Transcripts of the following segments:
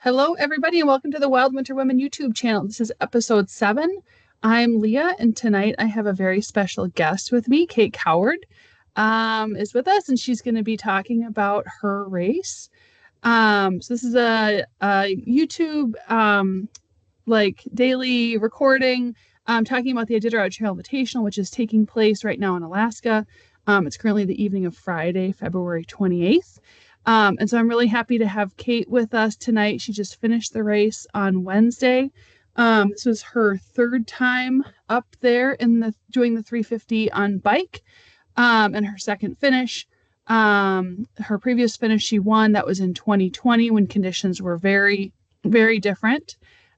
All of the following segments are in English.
Hello, everybody, and welcome to the Wild Winter Women YouTube channel. This is episode 7. I'm Leah, and tonight I have a very special guest with me. Kate Coward is with us, and she's going to be talking about her race. So this is a YouTube daily recording talking about the Iditarod Trail Invitational, which is taking place right now in Alaska. It's currently the evening of Friday, February 28th. And so I'm really happy to have Kate with us tonight. She just finished the race on Wednesday. This was her third time up there doing the 350 on bike, and her second finish. Her previous finish she won, that was in 2020 when conditions were very, very different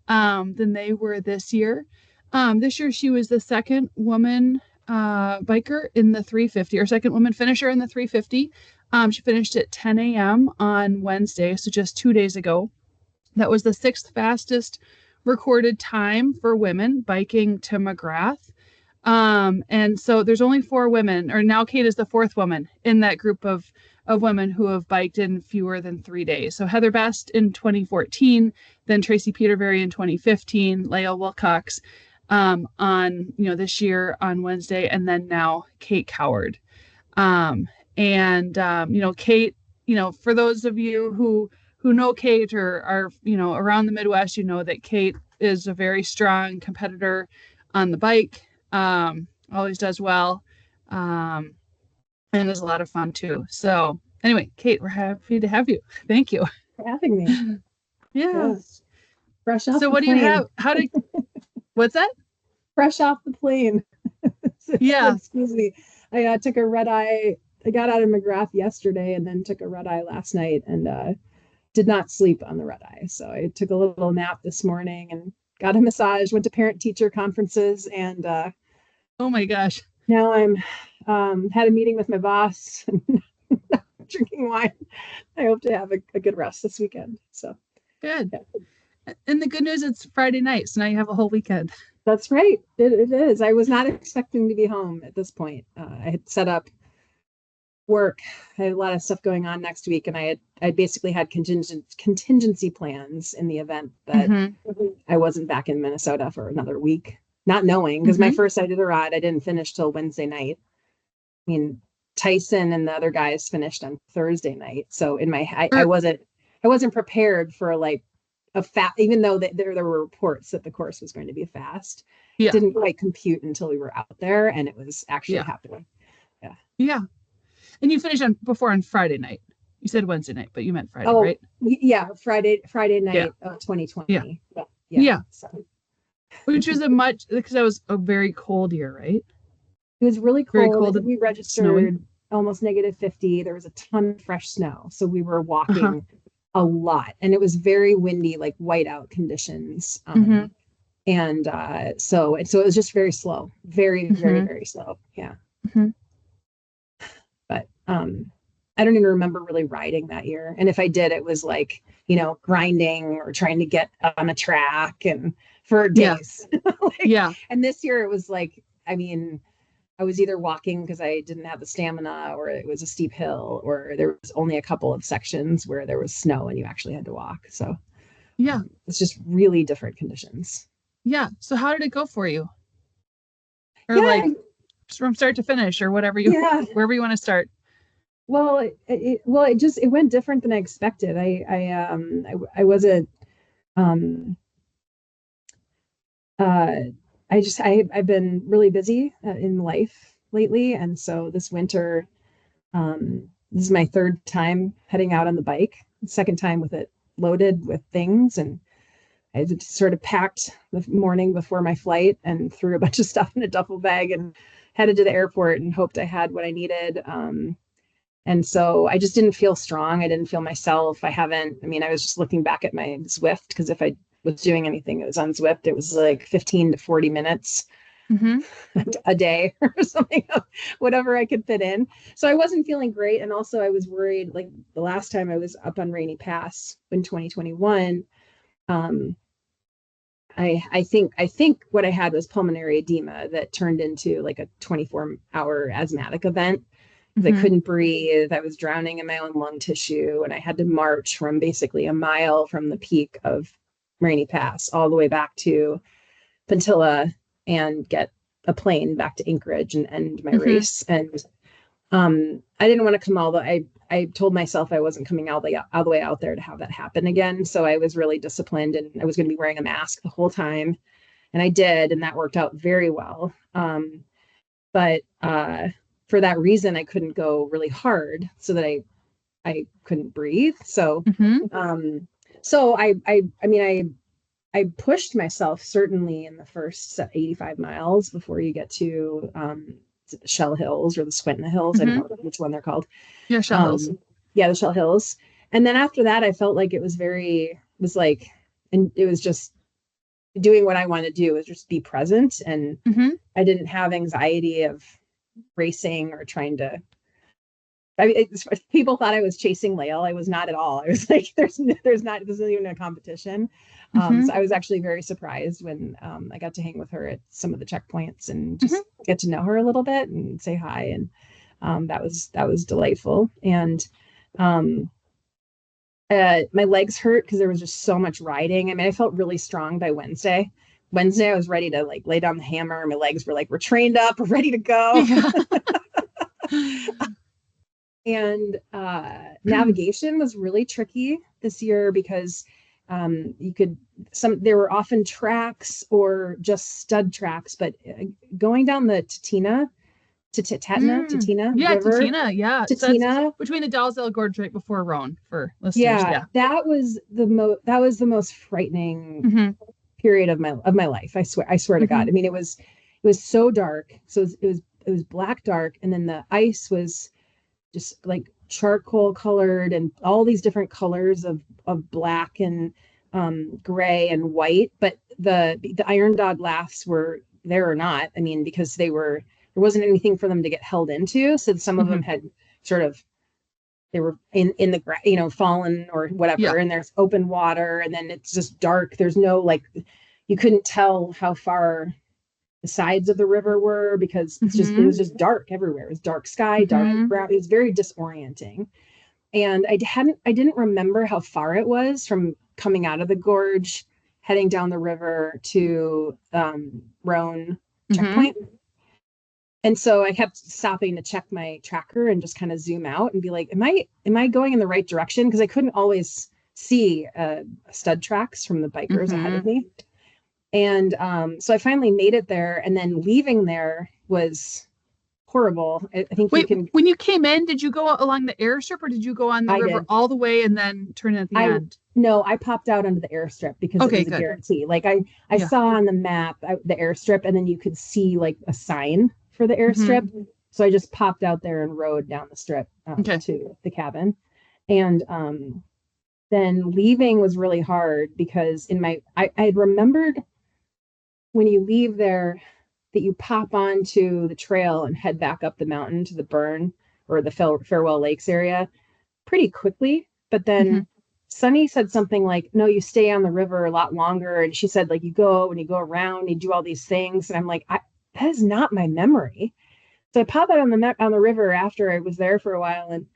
than they were this year. This year she was the second woman biker in the 350, or second woman finisher in the 350. She finished at 10 a.m. on Wednesday, so just 2 days ago. That was the 6th fastest recorded time for women biking to McGrath. And so there's only 4 women, or now Kate is the 4th woman in that group of women who have biked in fewer than 3 days. So Heather Best in 2014, then Tracy Peterberry in 2015, Leah Wilcox on this year on Wednesday, and then now Kate Coward. Kate, for those of you who know Kate or are, around the Midwest, that Kate is a very strong competitor on the bike, always does well, and is a lot of fun too. So anyway, Kate, we're happy to have you. Thank you for having me. Yeah. Yes. Fresh off So the what plane. do you have? What's that? Fresh off the plane. Yeah. Excuse me. I took a red eye. I got out of McGrath yesterday and then took a red eye last night and did not sleep on the red eye. So I took a little nap this morning and got a massage, went to parent teacher conferences, and oh my gosh. Now I'm had a meeting with my boss and drinking wine. I hope to have a good rest this weekend. So good. Yeah. And the good news, it's Friday night, so now you have a whole weekend. That's right. It is. I was not expecting to be home at this point. I had set up work. I had a lot of stuff going on next week, and I basically had contingency plans in the event that I wasn't back in Minnesota for another week, not knowing, because my first Iditarod I didn't finish till Wednesday night. I mean, Tyson and the other guys finished on Thursday night, so in my I wasn't prepared for like a fast, even though there were reports that the course was going to be fast. Yeah. Didn't quite compute until we were out there and it was actually happening. Yeah. And you finished on Friday night. You said Wednesday night, but you meant Friday, right? Yeah, Friday night of 2020. Yeah. So. Which was because that was a very cold year, right? It was really cold. Very cold. We registered almost -50. There was a ton of fresh snow, so we were walking a lot, and it was very windy, like whiteout conditions. And so it was just very slow, very, very, very slow. Yeah. But I don't even remember really riding that year. And if I did, it was like, grinding or trying to get on a track and for days. And this year it was like, I was either walking because I didn't have the stamina, or it was a steep hill, or there was only a couple of sections where there was snow and you actually had to walk. So it's just really different conditions. Yeah. So how did it go for you? Or from start to finish, or whatever wherever you want to start. Well, it went different than I expected. I wasn't I've been really busy in life lately, and so this winter, this is my 3rd time heading out on the bike, 2nd time with it loaded with things, and I just sort of packed the morning before my flight and threw a bunch of stuff in a duffel bag and headed to the airport and hoped I had what I needed. And so I just didn't feel strong. I didn't feel myself. I was just looking back at my Zwift, because if I was doing anything, it was on Zwift. It was like 15 to 40 minutes a day or something, whatever I could fit in. So I wasn't feeling great. And also I was worried, like the last time I was up on Rainy Pass in 2021, I think what I had was pulmonary edema that turned into like a 24-hour asthmatic event. I Mm-hmm. couldn't breathe. I was drowning in my own lung tissue, and I had to march from basically a mile from the peak of Rainy Pass all the way back to Pantilla and get a plane back to Anchorage and end my Mm-hmm. race. And I didn't want to come all the I told myself I wasn't coming all the way out there to have that happen again. So I was really disciplined, and I was going to be wearing a mask the whole time. And I did, and that worked out very well. But for that reason, I couldn't go really hard so that I couldn't breathe. So Mm-hmm. I mean, I pushed myself certainly in the first 85 miles before you get to Shell Hills or the Squintin Hills. I don't Mm-hmm. know which one they're called. Yeah, Shell Hills. Yeah, the Shell Hills. And then after that, I felt like it was like, and it was just doing what I wanted to do was just be present. And Mm-hmm. I didn't have anxiety of racing or trying to. I mean, people thought I was chasing Leah. I was not at all. I was like, there's not, this isn't even a competition. Mm-hmm. So I was actually very surprised when I got to hang with her at some of the checkpoints and Mm-hmm. just get to know her a little bit and say hi. And that was delightful. And um, my legs hurt because there was just so much riding. I mean, I felt really strong by Wednesday. Wednesday, I was ready to like lay down the hammer. My legs were like, we're trained up, we're ready to go. Yeah. And navigation was really tricky this year because there were often tracks or just stud tracks, but going down the Tatina Yeah, River, Titina. Yeah. So that's Tatina, between the Dalzell Gorge right before Roan for listeners. yeah, Yeah. that was the most frightening Mm-hmm. period of my life. I swear to Mm-hmm. God. I mean, it was so dark. So it was black dark, and then the ice was just like charcoal colored and all these different colors of black and gray and white. But the Iron Dog laughs were there or not. I mean, because there wasn't anything for them to get held into. So some of Mm-hmm. them had sort of they were in the fallen or Yeah. whatever, and there's open water, and then it's just dark. There's no like you couldn't tell how far the sides of the river were because it Mm-hmm. was just dark everywhere. It was dark sky, dark Mm-hmm. ground. It was very disorienting. And I didn't remember how far it was from coming out of the gorge, heading down the river to Roan Mm-hmm. checkpoint. And so I kept stopping to check my tracker and just kind of zoom out and be like, am I going in the right direction? Because I couldn't always see stud tracks from the bikers ahead Mm-hmm. of me. And so I finally made it there, and then leaving there was horrible. I think you Wait, can. when you came in, did you go along the airstrip or did you go on the I river did. all the way and then turn in at the I end? No, I popped out onto the airstrip because it Okay, was a good. guarantee. Like I Yeah. saw on the map the airstrip, and then you could see like a sign for the Mm-hmm. airstrip. So I just popped out there and rode down the strip Okay. to the cabin, and then leaving was really hard because I had remembered when you leave there that you pop onto the trail and head back up the mountain to the burn or the Farewell Lakes area pretty quickly. But Mm-hmm. then Sunny said something like, no, you stay on the river a lot longer. And she said, like, you go and you go around, you do all these things. And I'm like, that is not my memory. So I popped out on the river after I was there for a while, and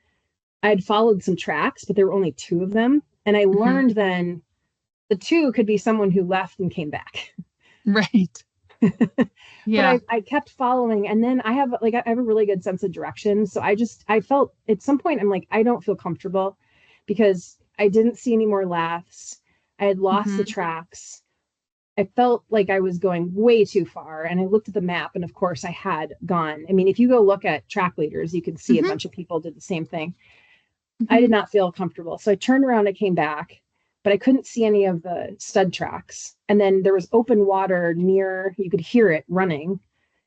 I had followed some tracks, but there were only two of them. And I Mm-hmm. learned then the two could be someone who left and came back. Right. But Yeah. I kept following, and then I have a really good sense of direction. So I felt at some point I'm like, I don't feel comfortable because I didn't see any more laughs. I had lost the Mm-hmm. tracks. I felt like I was going way too far. And I looked at the map, and of course I had gone. I mean, if you go look at track leaders, you can see a Mm-hmm. bunch of people did the same thing. I Mm-hmm. did not feel comfortable. So I turned around, I came back, but I couldn't see any of the stud tracks. And then there was open water near, you could hear it running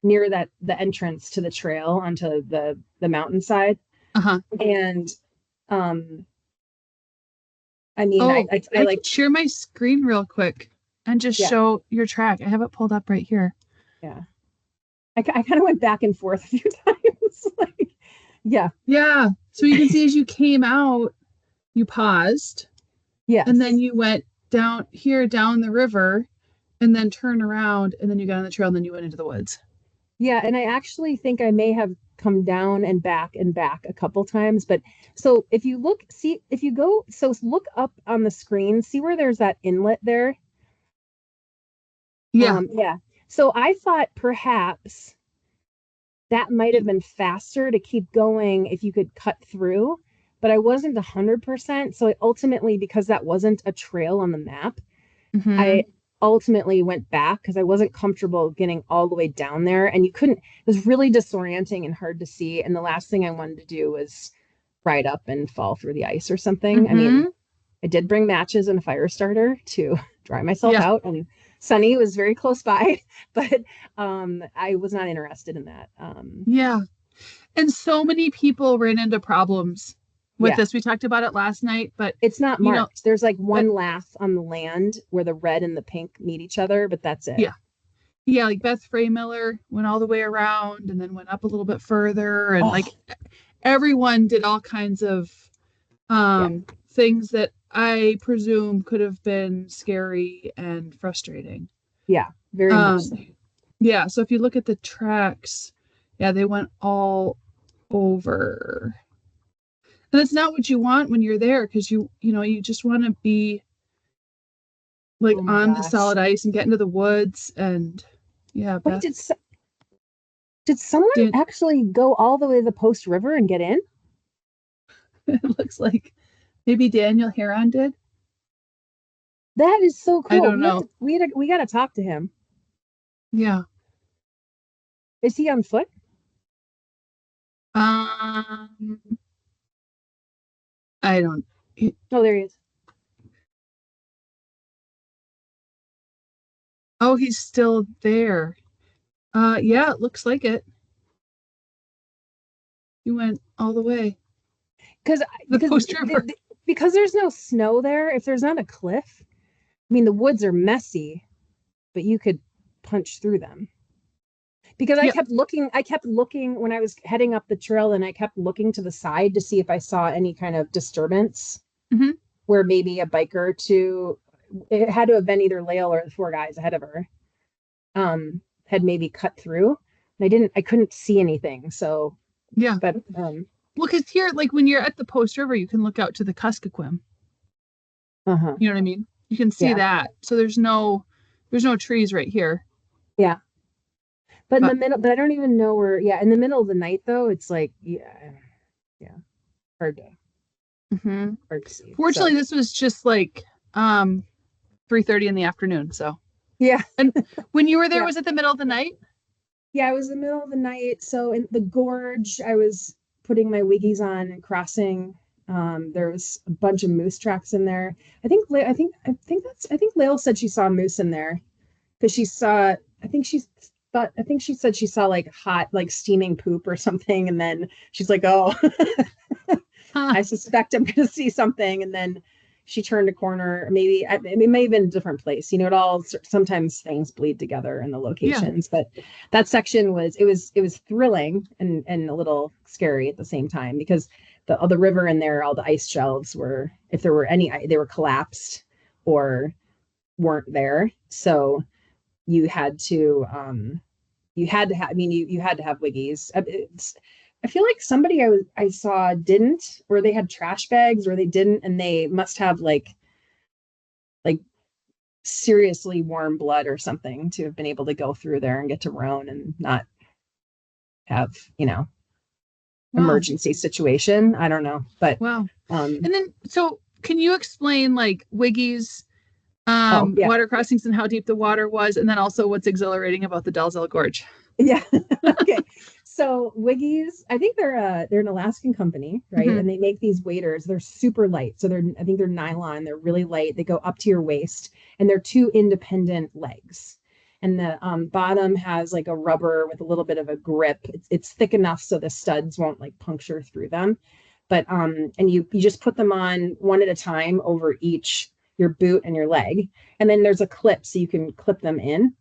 near the entrance to the trail onto the mountainside. Uh-huh. And um I mean Oh, I I like can share my screen real quick and just yeah, show your track. I have it pulled up right here. yeah. I kind of went back and forth a few times. Like, yeah, Yeah. So you can see as you came out, you paused and then yes. you went down here down the river and then turned around and then you got on the trail and then you went into the woods. Yeah, and I actually think I may have come down and back a couple times. But so if you look, see, if you go, so look up on the screen, see where there's that inlet there. Yeah. Yeah. So I thought perhaps that might have been faster to keep going if you could cut through, but I wasn't 100%. So I ultimately, because that wasn't a trail on the map, Mm-hmm. I ultimately went back because I wasn't comfortable getting all the way down there. And you couldn't, it was really disorienting and hard to see. And the last thing I wanted to do was ride up and fall through the ice or something. I mean, Mm-hmm. I did bring matches and a fire starter to dry myself Yeah. out. And Sunny was very close by, but I was not interested in that. Yeah. And so many people ran into problems with Yeah, this. We talked about it last night, but it's not you know, marked. There's like but one lath on the land where the red and the pink meet each other, but that's it. yeah. Yeah, like Beth Miller went all the way around and then went up a little bit further, and like Oh, everyone did all kinds of yeah, things that I presume could have been scary and frustrating. yeah, very much Um so. yeah, so if you look at the tracks, yeah, they went all over. And that's not what you want when you're there, because you just want to be like Oh my on the gosh. solid ice and get into the woods. And yeah, Wait, Beth did someone did. actually go all the way to the Post River and get in? It looks like maybe Daniel Heron did. That is so I cool. don't know. We got to talk to him. Yeah. Is he on foot? Um, I don't. Oh, there he is. Oh, he's still there. Yeah, it looks like it. He went all the way. Because The because Post River. because there's no snow there. If there's not a cliff, I mean the woods are messy, but you could punch through them. Because Yep. I kept looking when I was heading up the trail, and I kept looking to the side to see if I saw any kind of disturbance Hmm. where maybe a biker or two, it had to have been either Leah or the four guys ahead of her, had maybe cut through. And I couldn't see anything. So, Yeah. but Well, because here, like when you're at the Post River, you can look out to the Kuskokwim. uh-huh. You know what I mean? You can see Yeah. that. So there's no trees right here. Yeah. But in the But middle, but I don't even know where, yeah, in the middle of the night though, it's like, yeah, yeah, hard to mhm. hard to see. Fortunately, So, this was just like 3:30 in the afternoon. So, yeah, and when you were there, yeah. was it the middle of the night? Yeah, it was the middle of the night. So in the gorge, I was putting my wiggies on and crossing. There was a bunch of moose tracks in there. I think Lael said she saw moose in there because she saw. I think she said she saw like hot, like steaming poop or something, and then she's like, "Oh, Huh. I suspect I'm going to see something." And then she turned a corner. Maybe it may have been a different place. You know, it all sometimes things bleed together in the Yeah. locations. But that section was thrilling and a little scary at the same time because the river in there, all the ice shelves were, if there were any, they were collapsed or weren't there. So you had to have, I mean, you had to have wiggies. I feel like somebody I saw didn't, or they had trash bags, or they didn't, and they must have like seriously warm blood or something to have been able to go through there and get to Roan and not have, Wow. emergency situation. I don't know, but Wow. um, And then, so can you explain like Wiggy's oh yeah, water crossings and how deep the water was, and then also what's exhilarating about the Dalzell Gorge? yeah. Okay. So Wiggies, I think they're an Alaskan company, right? Hmm. And they make these waders. They're super light. So I think they're nylon. They're really light. They go up to your waist, and they're two independent legs. And the bottom has like a rubber with a little bit of a grip. It's thick enough so the studs won't like puncture through them. But and you just put them on one at a time over each your boot and your leg, and then there's a clip so you can clip them in,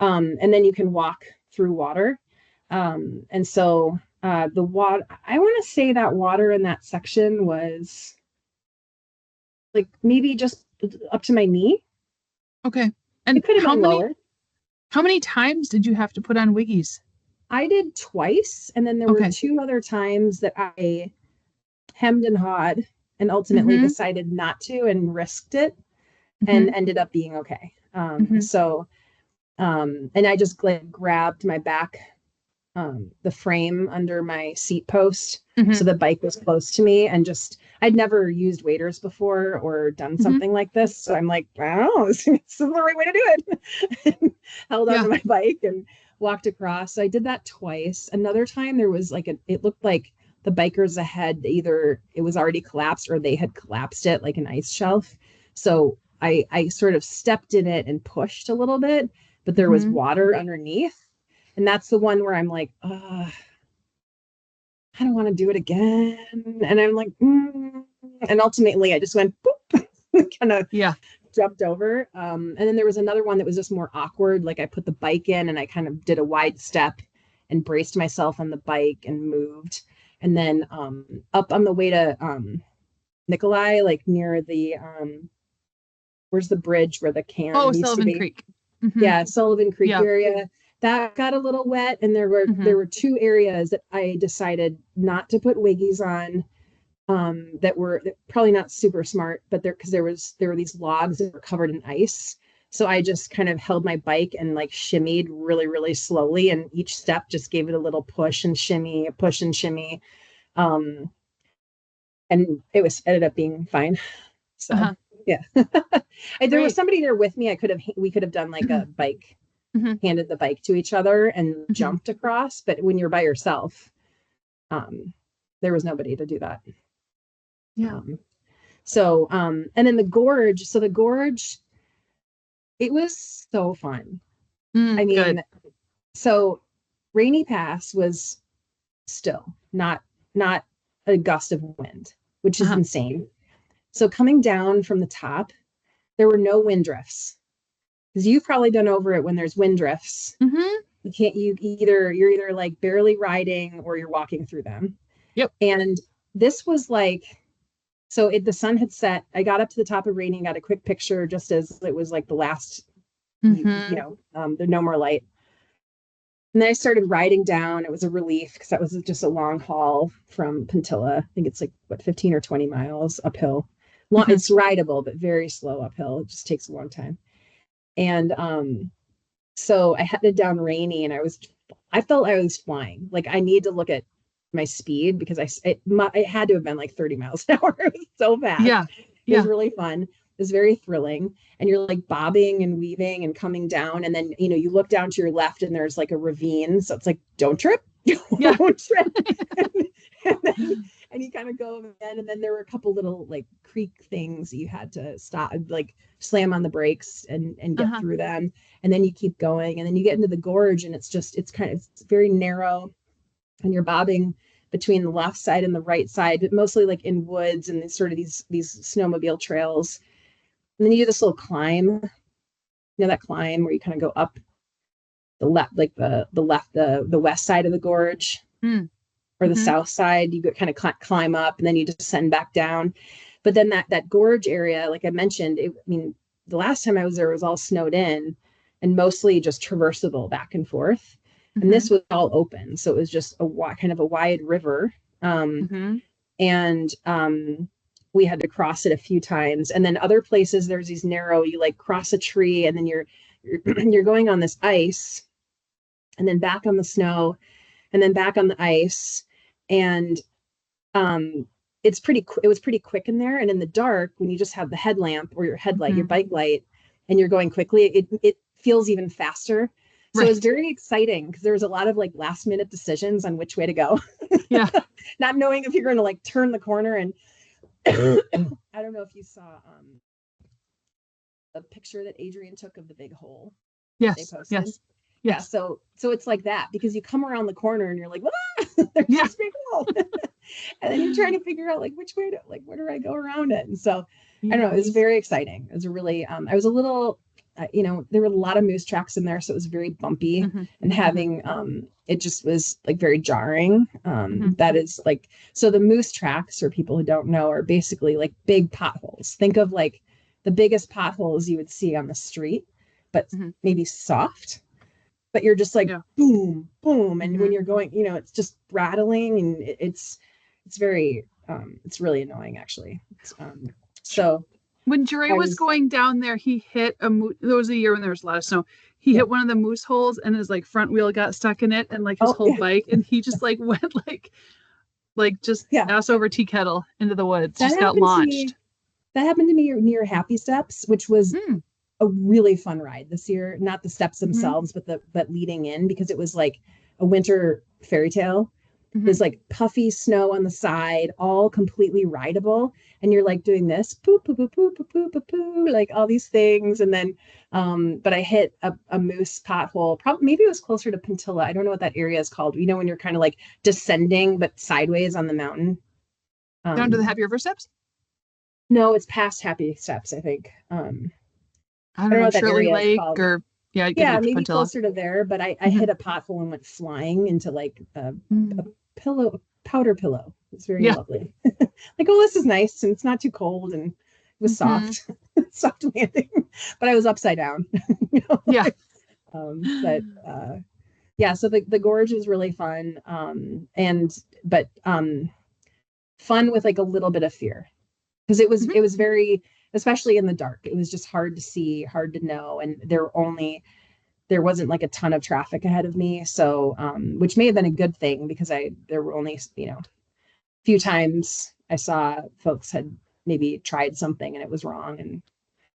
and then you can walk through water. And so the water, I want to say that water in that section was like maybe just up to my knee. Okay. It And could have how been many lower. how many times did you have to put on Wiggies? I did twice, and then there were Okay. two other times that I hemmed and hawed and ultimately Mm-hmm. decided not to and risked it Mm-hmm. and ended up being okay. Mm-hmm. And I just like grabbed my back, the frame under my seat post. Mm-hmm. So the bike was close to me and just, I'd never used waders before or done Mm-hmm. something like this. So I'm like, I don't know, this is the right way to do it. Held onto Yeah. my bike and walked across. So I did that twice. Another time there was like it looked like the bikers ahead, either it was already collapsed or they had collapsed it like an ice shelf. So I sort of stepped in it and pushed a little bit, but there was Mm-hmm. water underneath. And that's the one where I'm like, I don't want to do it again. And I'm like, and ultimately I just went boop, kind of Yeah. jumped over. And then there was another one that was just more awkward. Like I put the bike in and I kind of did a wide step and braced myself on the bike and moved. And then up on the way to Nikolai, like near the where's the bridge where the Oh, can used to Sullivan be? Creek. Mm-hmm. Yeah, Sullivan Creek Yeah. area. That got a little wet, and there were Mm-hmm. there were two areas that I decided not to put wiggies on. That were probably not super smart, but because there were these logs that were covered in ice. So I just kind of held my bike and like shimmied really, really slowly, and each step just gave it a little push and shimmy, push and shimmy. Um, and it ended up being fine. So Uh-huh. yeah, there was Great. somebody there with me. We could have done like a bike, Mm-hmm. handed the bike to each other and Mm-hmm. jumped across. But when you're by yourself, there was nobody to do that. Yeah. Um, and then the gorge. So the gorge, it was so fun. I Good. mean, so Rainy Pass was still not a gust of wind, which is Uh-huh. insane. So coming down from the top, there were no wind drifts because you've probably done over it when there's wind drifts. Mm-hmm. You're either like barely riding or you're walking through them. Yep. And this was like, the sun had set. I got up to the top of Rainy, got a quick picture just as it was like the last, Mm-hmm. there's no more light. And then I started riding down. It was a relief because that was just a long haul from Pentilla. I think it's like, what, 15 or 20 miles uphill. Mm-hmm. It's rideable, but very slow uphill. It just takes a long time. And so I headed down Rainy and I felt I was flying. Like I need to look at my speed because it had to have been like 30 miles an hour. It was so fast. Yeah. It was Yeah. really fun. It was very thrilling. And you're like bobbing and weaving and coming down. And then, you look down to your left and there's like a ravine. So it's like, don't trip. Yeah. Don't trip. and, then, and you kind of go again. And then there were a couple little like creek things you had to stop, like slam on the brakes and get Uh-huh. through them. And then you keep going. And then you get into the gorge and it's very narrow and you're bobbing between the left side and the right side, but mostly like in woods and these snowmobile trails. And then you do this little climb, that climb where you kind of go up the left, like the west side of the gorge or the Mm-hmm. south side. You go kind of climb up and then you descend back down. But then that gorge area, like I mentioned, the last time I was there, it was all snowed in and mostly just traversable back and forth. And Mm-hmm. this was all open. So it was just kind of a wide river. Mm-hmm. And we had to cross it a few times. And then other places, there's these narrow, you like cross a tree and then you're going on this ice and then back on the snow and then back on the ice. And um, it was pretty quick in there. And in the dark, when you just have the headlamp or your headlight, your Mm-hmm. bike light, and you're going quickly, it feels even faster. So it was Right. very exciting because there was a lot of like last minute decisions on which way to go, Yeah. not knowing if you're going to like turn the corner. And I don't know if you saw a picture that Adrian took of the big hole that they Yes. posted. Yes. Yeah, Yes. so it's like that because you come around the corner and you're like, there's Yeah. this big hole. And then you're trying to figure out like which way to like where do I go around it? And so I don't know, it was Yes. very exciting. It was a really I was a little there were a lot of moose tracks in there, so it was very bumpy Mm-hmm. and Mm-hmm. having it just was like very jarring. Mm-hmm. That is like, so the moose tracks, for people who don't know, are basically like big potholes. Think of like the biggest potholes you would see on the street, but Mm-hmm. maybe soft, but you're just like, Yeah. boom, boom. And when Mhm. you're going, it's just rattling, and it's very, it's really annoying actually. So When Dre I was was, going down there, he hit a moose. There was a year when there was a lot of snow. He yeah. hit one of the moose holes and his like front wheel got stuck in it and like his Oh, whole yeah. bike and he just like went like just Yeah. ass over tea kettle into the woods. That Just got happened to me. launched. That happened to me near Happy Steps, which was Mm. a really fun ride this year. Not the steps Hmm. themselves, but leading in, because it was like a winter fairy tale. Hmm. There's like puffy snow on the side, all completely rideable. And you're like doing this, poo, poo, poo, poo, poo, poo, poo, poo, like all these things. And then, but I hit a moose pothole. Probably maybe it was closer to Pentilla. I don't know what that area is called. When you're kind of like descending, but sideways on the mountain. Down to the Um, Happy River steps? no, it's past Happy Steps, I think. I I don't don't know know, what that Shirley area is Lake called. or yeah, I could Yeah, get to maybe Quintilla. closer to there, but I Hmm. hit a pothole and went flying into like a Mm. pillow, powder pillow. It's very Yeah. lovely. Like, oh, this is nice and it's not too cold and it was Hmm. soft, soft landing, but I was upside down. Yeah. But yeah, so the gorge is really fun, and but fun with like a little bit of fear, because it was Hmm. it was very, especially in the dark, it was just hard to see, hard to know, and there wasn't like a ton of traffic ahead of me, so which may have been a good thing, because there were only a few times I saw folks had maybe tried something and it was wrong and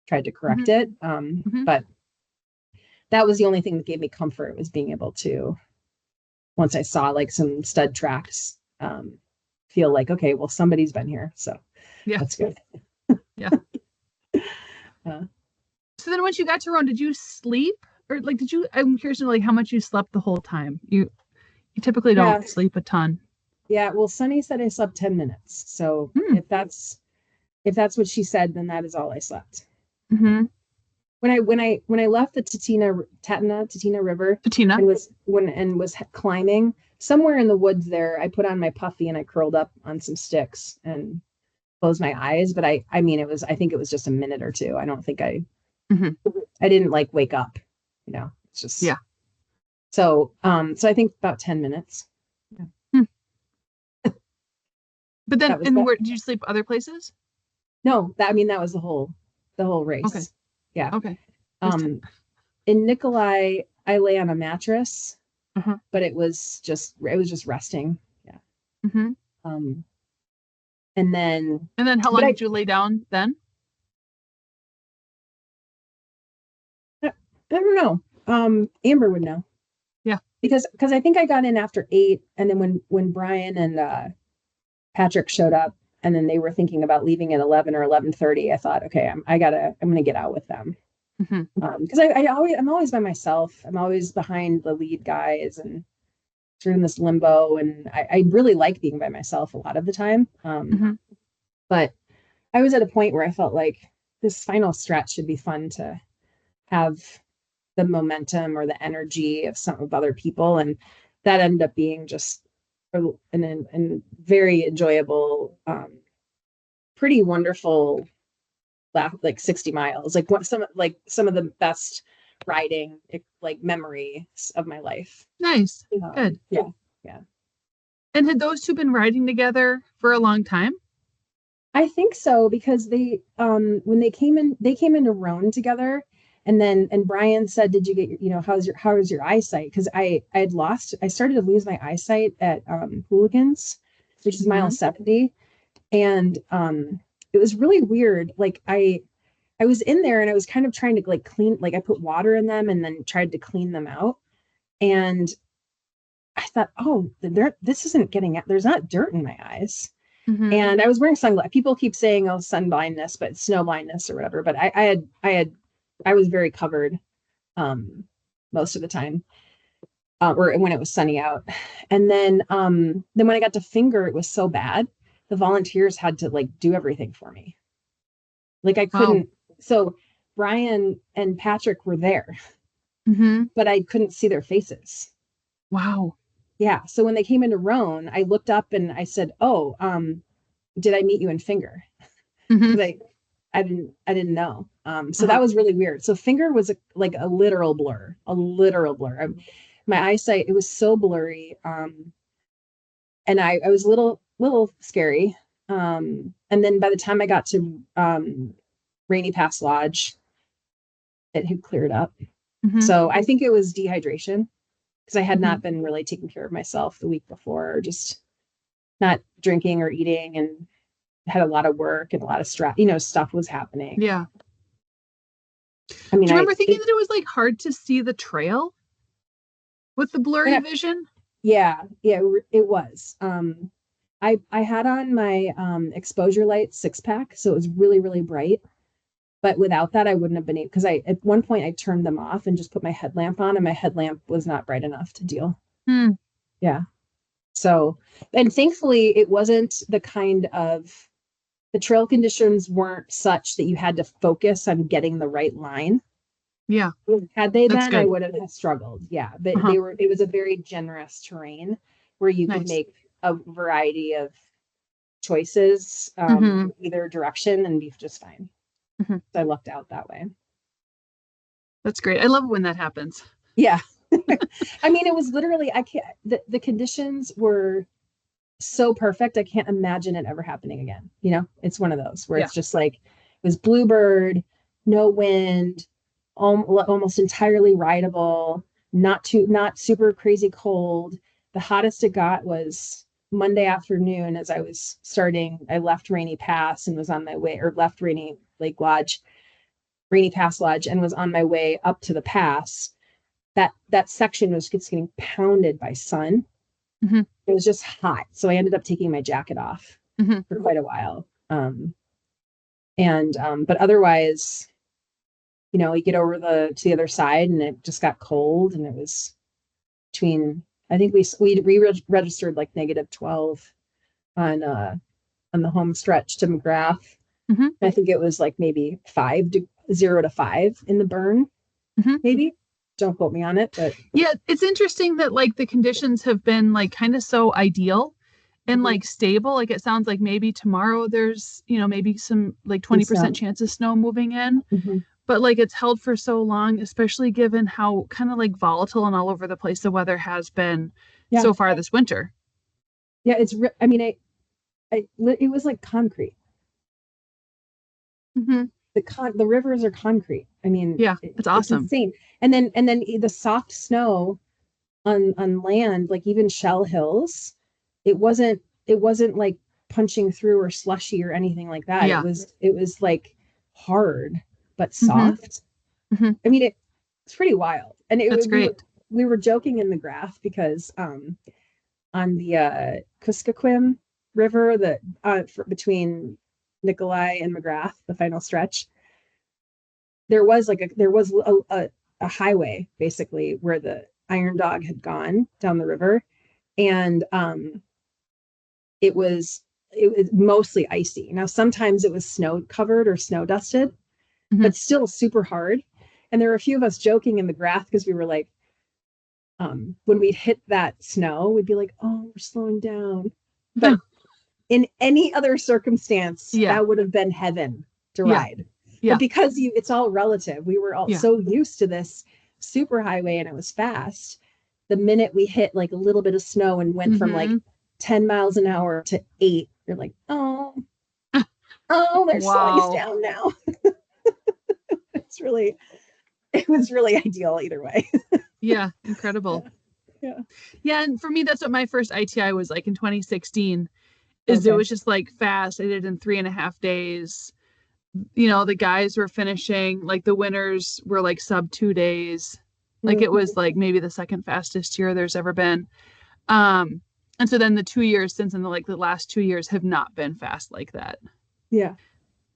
tried to Hmm. correct it, Hmm. but that was the only thing that gave me comfort, was being able to, once I saw like some stud tracks, feel like, okay, well, somebody's been here, so Yeah. that's good. Yeah. uh, So then once you got to Rome, did you sleep? Or like did you I'm curious to know like how much you slept the whole time. You typically yeah, don't sleep a ton. yeah, well, Sunny said I slept 10 minutes, so Hmm. if that's what she said, then that is all I slept. Mm-hmm. When I left the Tatina River, Patina. and was climbing somewhere in the woods there, I put on my puffy and I curled up on some sticks and closed my eyes. But I mean, I think it was just a minute or two. I don't think Mm-hmm. I didn't like wake up. It's just Yeah. so I think about 10 minutes. Yeah, Hmm. But then that was and that. where did you sleep other places? No, I mean, that was the whole Okay. race. Yeah. Okay. Just 10. Um, in Nikolai, I lay on a mattress, Uh-huh. but it was just resting. Yeah. Mm-hmm. Um, and then, And then how but long did you lay down then? I don't know. Amber would know, Yeah. because I think I got in after 8, and then when Brian and Patrick showed up, and then they were thinking about leaving at 11 or 11:30, I thought, okay, I'm gonna get out with them, Mm-hmm. because I'm always by myself. I'm always behind the lead guys and sort of in this limbo, and I really like being by myself a lot of the time. Mm-hmm. But I was at a point where I felt like this final stretch should be fun to have the momentum or the energy of some of other people, and that ended up being just an very enjoyable, pretty wonderful, like 60 miles, like some of the best riding, like memories of my life. Nice. Good. Yeah, yeah. And had those two been riding together for a long time? I think so, because when they came into Rhone together, and Brian said, "Did you get how is your eyesight?" Because I started to lose my eyesight at Hooligans, which is mile Mm-hmm. 70, and it was really weird. Like, I was in there and I was kind of trying to like clean, like I put water in them and then tried to clean them out, and I thought, oh, this isn't getting out. There's not dirt in my eyes. Mm-hmm. And I was wearing sunglasses. People keep saying, "Oh, sun blindness," but it's snow blindness or whatever. But I was very covered, most of the time, or when it was sunny out. And then when I got to finger, it was so bad. The volunteers had to like do everything for me. Like, I Wow. couldn't. So Brian and Patrick were there, Mm-hmm. but I couldn't see their faces. Wow. Yeah. So when they came into Roan, I looked up and I said, "Oh, did I meet you in finger?" Mm-hmm. Because I didn't know. So Uh-huh. that was really weird. So finger was like a literal blur, a literal blur. My eyesight, it was so blurry. And I was a little scary. And then by the time I got to Rainy Pass Lodge, it had cleared up. Hmm. So I think it was dehydration because I had Hmm. not been really taking care of myself the week before, or just not drinking or eating, and had a lot of work and a lot of stress, stuff was happening. Yeah. I mean, Do you remember thinking that it was like hard to see the trail with the blurry it vision? yeah, it was. I had on my exposure light 6-pack, so it was really, really bright. But without that, I wouldn't have been able, because I at one point I turned them off and just put my headlamp on, and my headlamp was not bright enough to deal. Hmm. Yeah. So, and thankfully, it wasn't the trail conditions weren't such that you had to focus on getting the right line. Yeah, Had they that's been, I good. would have struggled. Yeah, but Uh-huh. it was a very generous terrain where you could Nice. make a variety of choices, Hmm. either direction, and be just fine. Hmm. So I lucked out that way. That's great. I love it when that happens. Yeah. I mean, it was literally, I can't, the conditions were so perfect. I can't imagine it ever happening again. It's one of those where Yeah. it's just like, it was bluebird, no wind, almost entirely rideable, not super crazy cold. The hottest it got was Monday afternoon as I left Rainy Pass and was on my way, or left Rainy Pass Lodge, and was on my way up to the pass. That section was just getting pounded by sun. Hmm. It was just hot, so I ended up taking my jacket off Hmm. for quite a while. And But otherwise, you get over to the other side, and it just got cold, and it was between. I think we registered like -12 on on the home stretch to McGrath. Hmm. I think it was like maybe 0 to 5 in the burn, Hmm. maybe. Don't quote me on it, but Yeah, it's interesting that like the conditions have been like kind of so ideal and mhm, like stable. Like it sounds like maybe tomorrow there's, maybe some like some 20% snow. chance of snow moving in, Mhm. but like it's held for so long, especially given how kind of like volatile and all over the place the weather has been Yeah, so far this winter. yeah. I mean, it was like concrete. Hmm. The rivers are concrete. I mean, Yeah, it's it's awesome. insane. And then the soft snow on land, like even Shell Hills, it wasn't like punching through or slushy or anything like that. It Yeah. was it was like hard but Hmm. soft. Hmm. I mean, it's pretty wild. And That's great. we were joking in the graph because on the Kuskokwim River, between Nikolai and McGrath, the final stretch, there was a highway basically where the Iron Dog had gone down the river, and it was it was mostly icy. Now sometimes it was snow covered or snow dusted, Hmm. but still super hard. And there were a few of us joking in the graph because we were like, when we'd hit that snow, we'd be like, "Oh, we're slowing down," but in any other circumstance, Yeah. that would have been heaven to Yeah. ride. But Yeah. because it's all relative, we were all Yeah. so used to this super highway and it was fast. The minute we hit like a little bit of snow and went from like Hmm. 10 miles an hour to 8, you're like, oh, they're slowing us Wow. down now. It's really, it was really ideal either way. Yeah. Incredible. Yeah. Yeah. Yeah. And for me, that's what my first ITI was like in 2016, is it Okay. was just like fast. I did it in 3.5 days. The guys were finishing, like the winners were like sub 2 days. Like it Mm-hmm. was like maybe the second fastest year there's ever been. Um, and so then the 2 years since, and the last 2 years have not been fast like that. Yeah.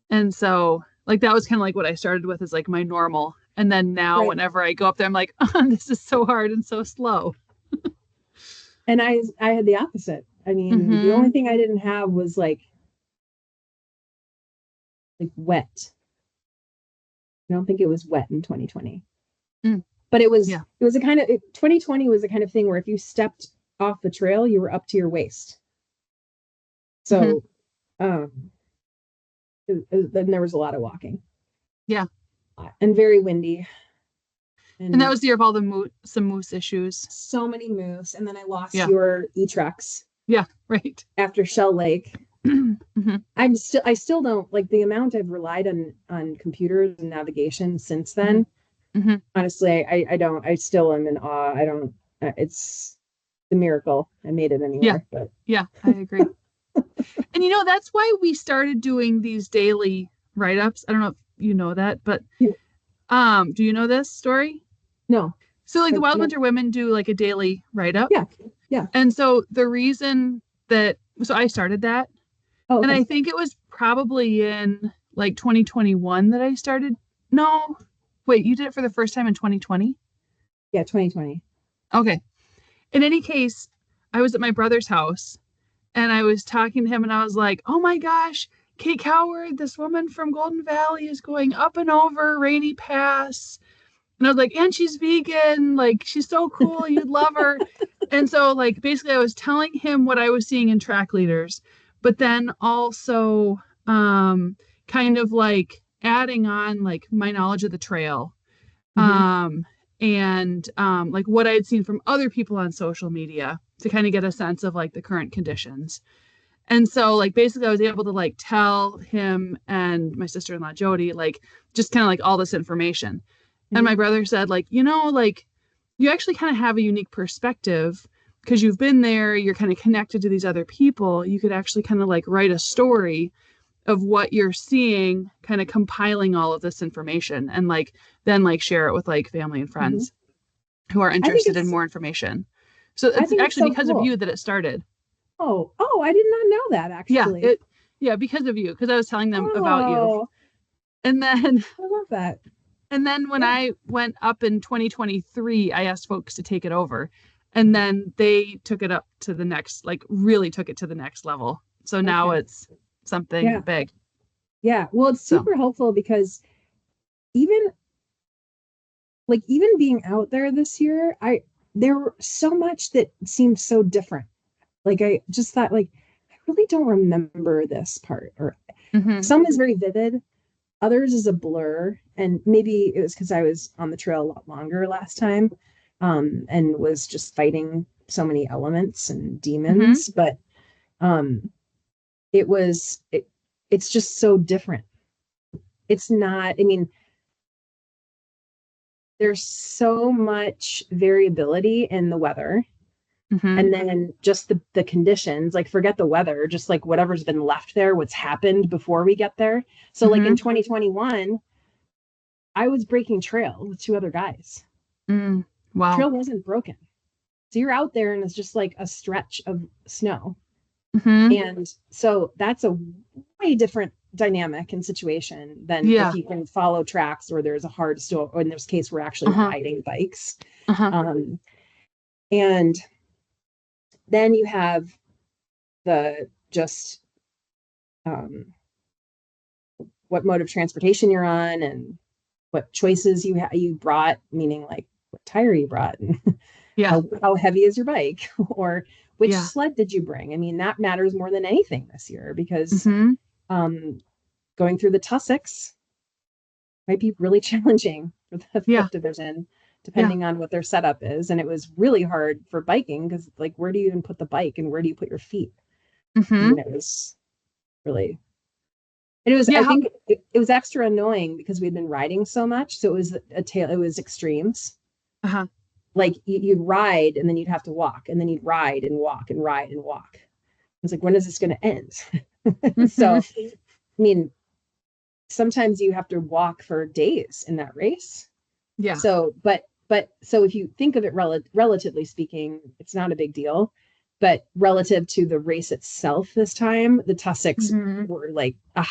And so like that was kind of like what I started with as like my normal. And then now Right. whenever I go up there, I'm like, oh, this is so hard and so slow. And I had the opposite. I mean, the Mm-hmm. only thing I didn't have was like wet. I don't think it was wet in 2020. Mm, But yeah. it was a kind of 2020 was the kind of thing where if you stepped off the trail, you were up to your waist. Mm-hmm. So um then there was a lot of walking. Yeah. And very windy. And that was the year of all the some moose issues. So many moose. And then I lost Yeah. your e-trucks. Yeah, right. After Shell Lake. Mm-hmm. I still don't like the amount I've relied on computers and navigation since then. Mm-hmm. Honestly, I still am in awe. I don't, it's the miracle I made it anywhere. Yeah. But yeah, I agree. And that's why we started doing these daily write-ups. I don't know if you know that, but do you know this story? No. So like the Wild Winter Women do like a daily write-up. Yeah. Yeah. And so the reason so I started that. Oh, okay. And I think it was probably in like 2021 that I started. No, wait, you did it for the first time in 2020? Yeah, 2020. Okay. In any case, I was at my brother's house and I was talking to him and I was like, oh my gosh, Kate Coward, this woman from Golden Valley is going up and over Rainy Pass. And I was like, and she's vegan. Like, she's so cool. You'd love her. And so, like, basically, I was telling him what I was seeing in track leaders, but then also kind of like adding on like my knowledge of the trail and like what I had seen from other people on social media to kind of get a sense of like the current conditions. And so like basically I was able to like tell him and my sister-in-law Jody like just kind of like all this information. And my brother said like, like you actually kind of have a unique perspective because you've been there, you're kind of connected to these other people. You could actually kind of like write a story of what you're seeing, kind of compiling all of this information and like then like share it with like family and friends who are interested in more information. So it's actually because of you that it started. Oh, I did not know that actually. Yeah, because of you, because I was telling them about you. And then I love that. And then when I went up in 2023, I asked folks to take it over. And then they took it up to the next, like really took it to the next level. So now it's something big. Yeah. Well, it's super helpful because even being out there this year, there were so much that seemed so different. Like I just thought like, I really don't remember this part or some is very vivid. Others is a blur. And maybe it was because I was on the trail a lot longer last time and was just fighting so many elements and demons. But it's just so different. It's not, I mean, there's so much variability in the weather. And then just the conditions, like forget the weather, just like whatever's been left there, what's happened before we get there. So like in 2021, I was breaking trail with 2 other guys. Wow. Trail wasn't broken. So you're out there and it's just like a stretch of snow. And so that's a way different dynamic and situation than if you can follow tracks or there's a hard snow, or in this case, we're actually riding bikes. And then you have the just what mode of transportation you're on and what choices you brought, meaning like what tire you brought and how heavy is your bike or which sled did you bring? I mean, that matters more than anything this year because going through the Tusks might be really challenging for the foot division, depending on what their setup is. And it was really hard for biking because like, where do you even put the bike and where do you put your feet? And it was really, and it was, I think it was extra annoying because we'd been riding so much. So it was it was extremes. Like you'd ride and then you'd have to walk and then you'd ride and walk and ride and walk. It's like, when is this going to end? So, I mean, sometimes you have to walk for days in that race. Yeah. So, but so if you think of it relatively speaking, it's not a big deal. But relative to the race itself this time, the Tusks were like a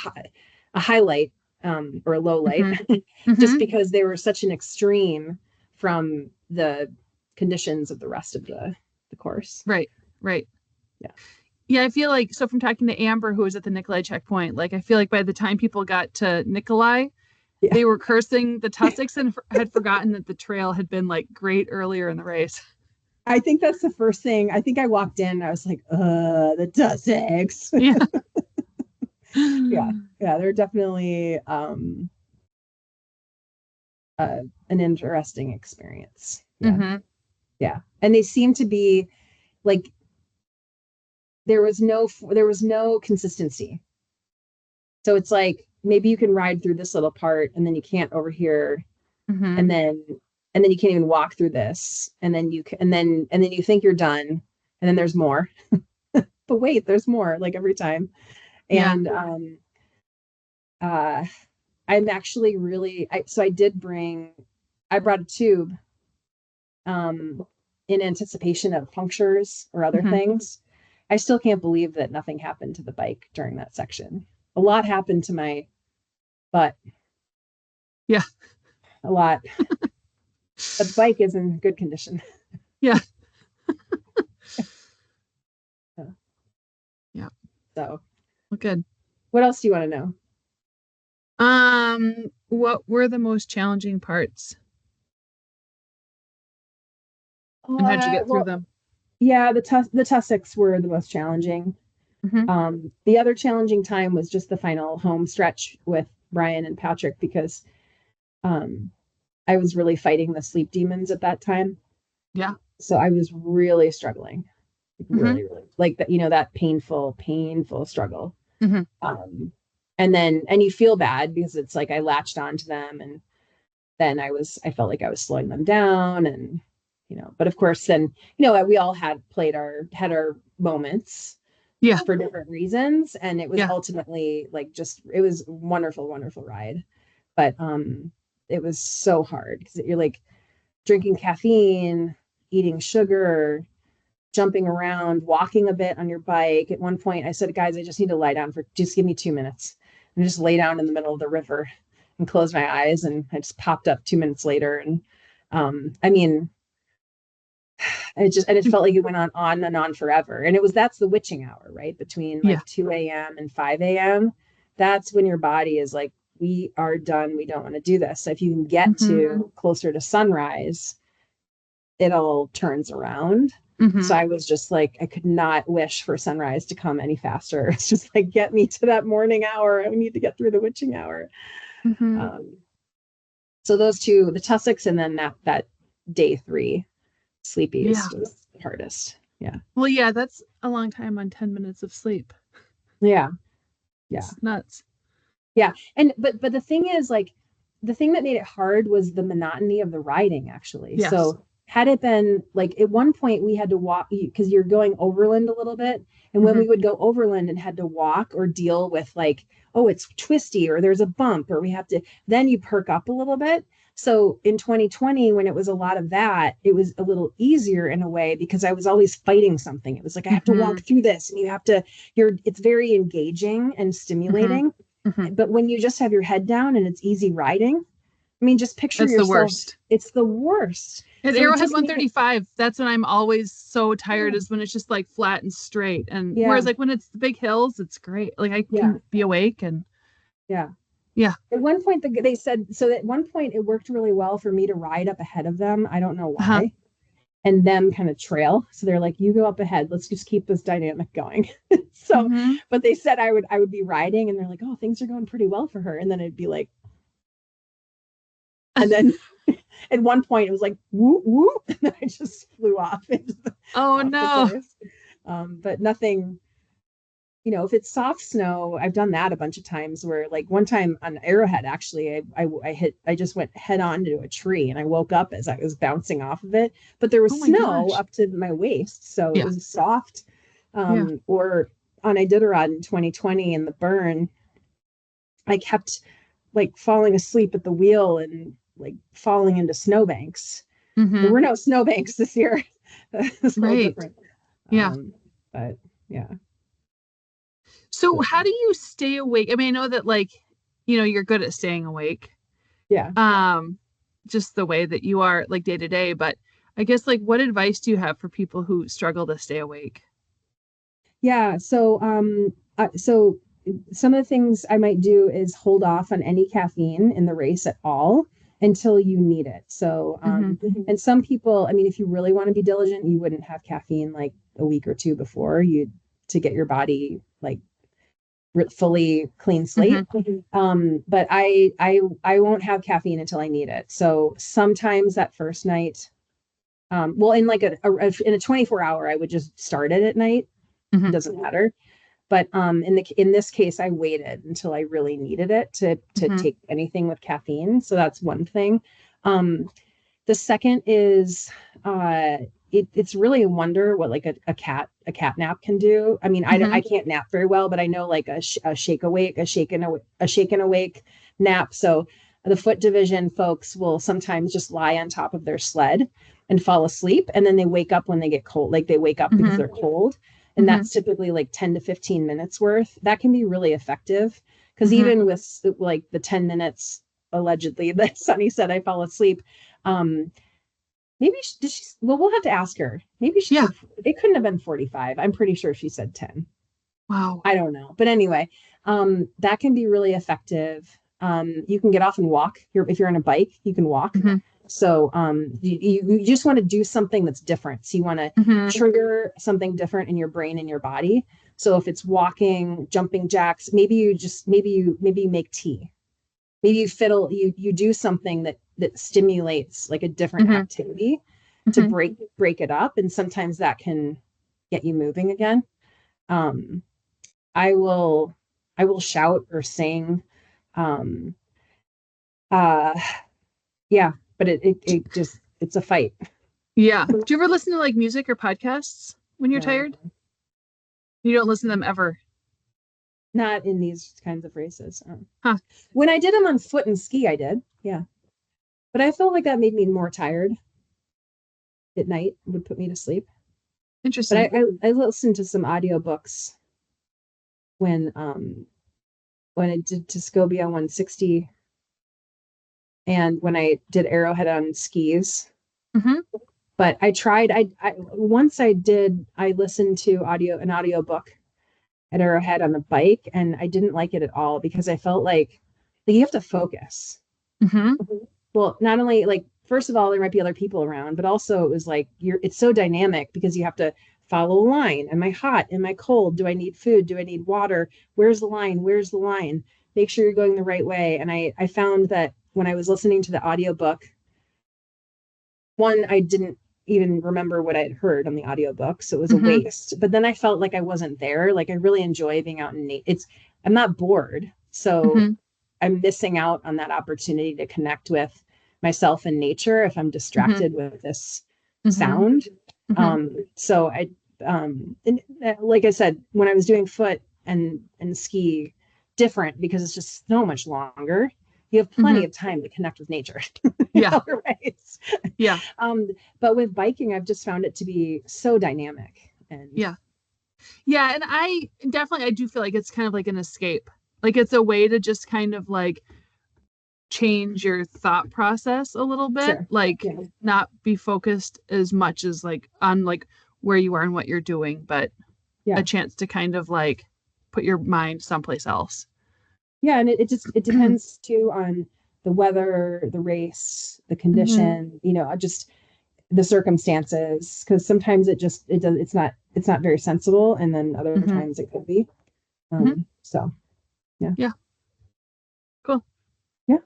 highlight or a low light, just because they were such an extreme from the conditions of the rest of the course. Right. Yeah, I feel like, so from talking to Amber, who was at the Nikolai checkpoint, like I feel like by the time people got to Nikolai, they were cursing the Tusks and had forgotten that the trail had been like great earlier in the race. I think that's the first thing. I think I walked in, I was like, the Tusks. Yeah. Yeah, yeah, they're definitely an interesting experience. Yeah, Mm-hmm. yeah, and they seem to be like there was no consistency. So it's like maybe you can ride through this little part and then you can't over here, Mm-hmm. and then you can't even walk through this, and then you can, and then you think you're done, and then there's more. But wait, there's more, like every time. Yeah. And uh I'm actually really so I brought a tube um in anticipation of punctures or other Mm-hmm. things. I still can't believe that nothing happened to the bike during that section. A lot happened to my butt, Yeah. a lot. But the bike is in good condition. Yeah. Yeah. Yeah. So, Well, good. what else do you want to know? What were the most challenging parts and how'd you get through Well, them? yeah, the Tussocks were the most challenging. Mm-hmm. The other challenging time was just the final home stretch with Brian and Patrick because um, I was really fighting the sleep demons at that time. Yeah. So I was really struggling, Mm-hmm. really, really like that, that painful, painful struggle. Mm-hmm. Um, and you feel bad because it's like I latched onto them, and then I felt like I was slowing them down, and but of course then, we all had our moments Yeah. for different reasons, and it was Yeah. ultimately like just it was a wonderful, wonderful ride. But it was so hard because you're like drinking caffeine, eating sugar, jumping around, walking a bit on your bike. At one point I said, guys, I just need to lie down for just give me 2 minutes, and just lay down in the middle of the river and close my eyes, and I just popped up 2 minutes later. And I mean, it felt like it went on and on forever. And that's the witching hour, right? Between Yeah. like 2 a.m. and 5 a.m. That's when your body is like, we are done. We don't want to do this. So if you can get Mm-hmm. to closer to sunrise, it all turns around. Mm-hmm. So I was just like, I could not wish for sunrise to come any faster. It's just like, get me to that morning hour. I need to get through the witching hour. Mm-hmm. Um, so those two, the tussocks, and then that day 3 Yeah. sleepiest was the hardest. Yeah. Well, yeah, that's a long time on 10 minutes of sleep. Yeah. Yeah. It's nuts. Yeah. And but the thing is, like, the thing that made it hard was the monotony of the riding, actually. Yes. So had it been like at one point we had to walk because you're going overland a little bit. And when Mm-hmm. we would go overland and had to walk or deal with like, oh, it's twisty or there's a bump or we have to, then you perk up a little bit. So in 2020, when it was a lot of that, it was a little easier in a way because I was always fighting something. It was like, I have to Mm-hmm. walk through this, and it's very engaging and Mm-hmm. stimulating. Mm-hmm. But when you just have your head down and it's easy riding, I mean, just picture That's the yourself. worst. It's the worst. At So it Arrowhead just made it, 135, that's when I'm always so tired yeah, is when it's just like flat and straight. And yeah, whereas like when it's the big hills, it's great. Like I yeah, can be awake and yeah. yeah. At one point, they said, so at one point it worked really well for me to ride up ahead of them. I don't know Uh-huh. why. And them kind of trail. So they're like, you go up ahead. Let's just keep this dynamic going. So, Mm-hmm. but they said I would be riding, and they're like, oh, things are going pretty well for her. And then it'd be like, and then at one point it was like whoop whoop, and then I just flew off Oh off the no. place. But nothing, if it's soft snow, I've done that a bunch of times. Where like one time on Arrowhead, actually, I just went head on to a tree, and I woke up as I was bouncing off of it. But there Oh was my snow gosh. up to my waist, so it Yeah. was soft. Yeah. Or on Iditarod in 2020 in the burn, I kept like falling asleep at the wheel and like falling into snowbanks. There Mm-hmm. were no snowbanks this year. It's a little Right. different. Yeah. But yeah. So how do you stay awake? I mean, I know that like, you're good at staying awake. Yeah. Um, just the way that you are like day to day, but I guess like what advice do you have for people who struggle to stay awake? Yeah. So some of the things I might do is hold off on any caffeine in the race at all until you need it. So, Mm-hmm. and some people, I mean, if you really want to be diligent, you wouldn't have caffeine like a week or two before you to get your body like fully clean slate. But I won't have caffeine until I need it. So sometimes that first night, well, in like in a 24-hour, I would just start it at night. It doesn't matter. But in this case, I waited until I really needed it to take anything with caffeine. So that's one thing. The second is it's really a wonder what like a cat nap can do. I mean, I can't nap very well, but I know like a shake and awake nap. So the foot division folks will sometimes just lie on top of their sled and fall asleep, and then they wake up when they get cold. Like they wake up because they're cold, and that's typically like 10 to 15 minutes worth. That can be really effective because even with like the 10 minutes allegedly that Sunny said I fell asleep. Maybe did she? Well, we'll have to ask her. Maybe she said it couldn't have been 45. I'm pretty sure she said 10. Wow. I don't know. But anyway, that can be really effective. You can get off and walk. If you're on a bike, you can walk. So you just want to do something that's different. So you want to trigger something different in your brain and your body. So if it's walking, jumping jacks, maybe you make tea. Maybe you fiddle, you do something that stimulates like a different activity to break it up. And sometimes that can get you moving again. I will shout or sing. Yeah, but it just, it's a fight. Yeah. Do you ever listen to like music or podcasts when you're tired? You don't listen to them ever. Not in these kinds of races. When I did them on foot and ski, I did. Yeah. But I felt like that made me more tired at night, would put me to sleep. Interesting. But I listened to some audiobooks when I did Tuscobia 160 and when I did Arrowhead on skis. But I tried, once I listened to an audiobook at Arrowhead on the bike, and I didn't like it at all because I felt like you have to focus. Well, not only like, first of all, there might be other people around, but also it was like it's so dynamic because you have to follow a line. Am I hot? Am I cold? Do I need food? Do I need water? Where's the line? Where's the line? Make sure you're going the right way. And I found that when I was listening to the audiobook, one, I didn't even remember what I'd heard on the audiobook, so it was a waste. But then I felt like I wasn't there. Like I really enjoy being out in nature. I'm not bored, so I'm missing out on that opportunity to connect with myself and nature if I'm distracted with this sound. So like I said, when I was doing foot and ski, different because it's just so much longer. You have plenty of time to connect with nature. Yeah. Right. Yeah. But with biking, I've just found it to be so dynamic. And yeah. And I do feel like it's kind of like an escape. Like it's a way to just kind of like change your thought process a little bit, not be focused as much as like on like where you are and what you're doing, but a chance to kind of like put your mind someplace else. Yeah, and it depends too on the weather, the race, the condition, just the circumstances. Because sometimes it's not very sensible, and then other times it could be. So, yeah. Yeah. Cool. Yeah.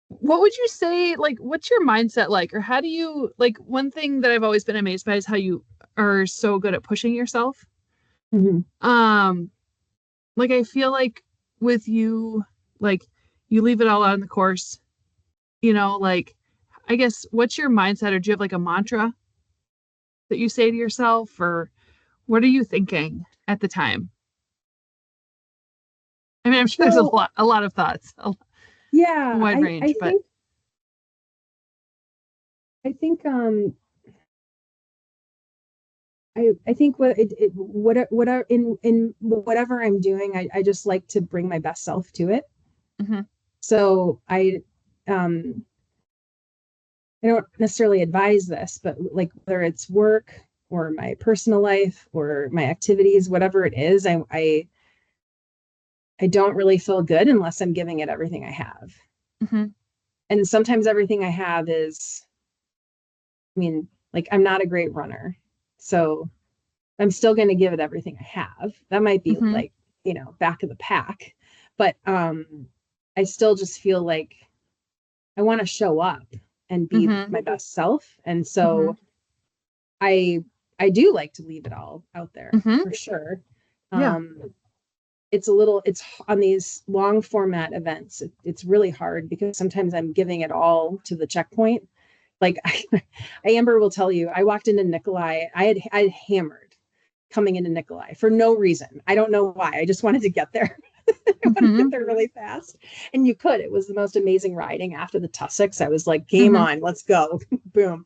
What would you say, like, what's your mindset like? Or how do you, like, one thing that I've always been amazed by is how you are so good at pushing yourself. Like, I feel like with you, like, you leave it all out on the course, like, I guess, what's your mindset? Or do you have like a mantra that you say to yourself? Or what are you thinking at the time? I mean, I'm sure there's a lot of thoughts, a wide range, but I think I think what in whatever I'm doing, I just like to bring my best self to it. So I don't necessarily advise this, but like whether it's work or my personal life or my activities, whatever it is, I don't really feel good unless I'm giving it everything I have. And sometimes everything I have is, I mean, like I'm not a great runner. So I'm still going to give it everything I have. That might be Mm-hmm. like, back of the pack, but I still just feel like I want to show up and be Mm-hmm. my best self. And Mm-hmm. so I I do like to leave it all out there Mm-hmm. for sure. Yeah. Um, it's on these long format events. It's really hard because sometimes I'm giving it all to the checkpoint. Like Amber will tell you, I walked into Nikolai. I had hammered coming into Nikolai for no reason. I don't know why. I just wanted to get there. I wanted to Mm-hmm. get there really fast. And you could. It was the most amazing riding after the Tussocks. I was like, game Mm-hmm. on, let's go. Boom.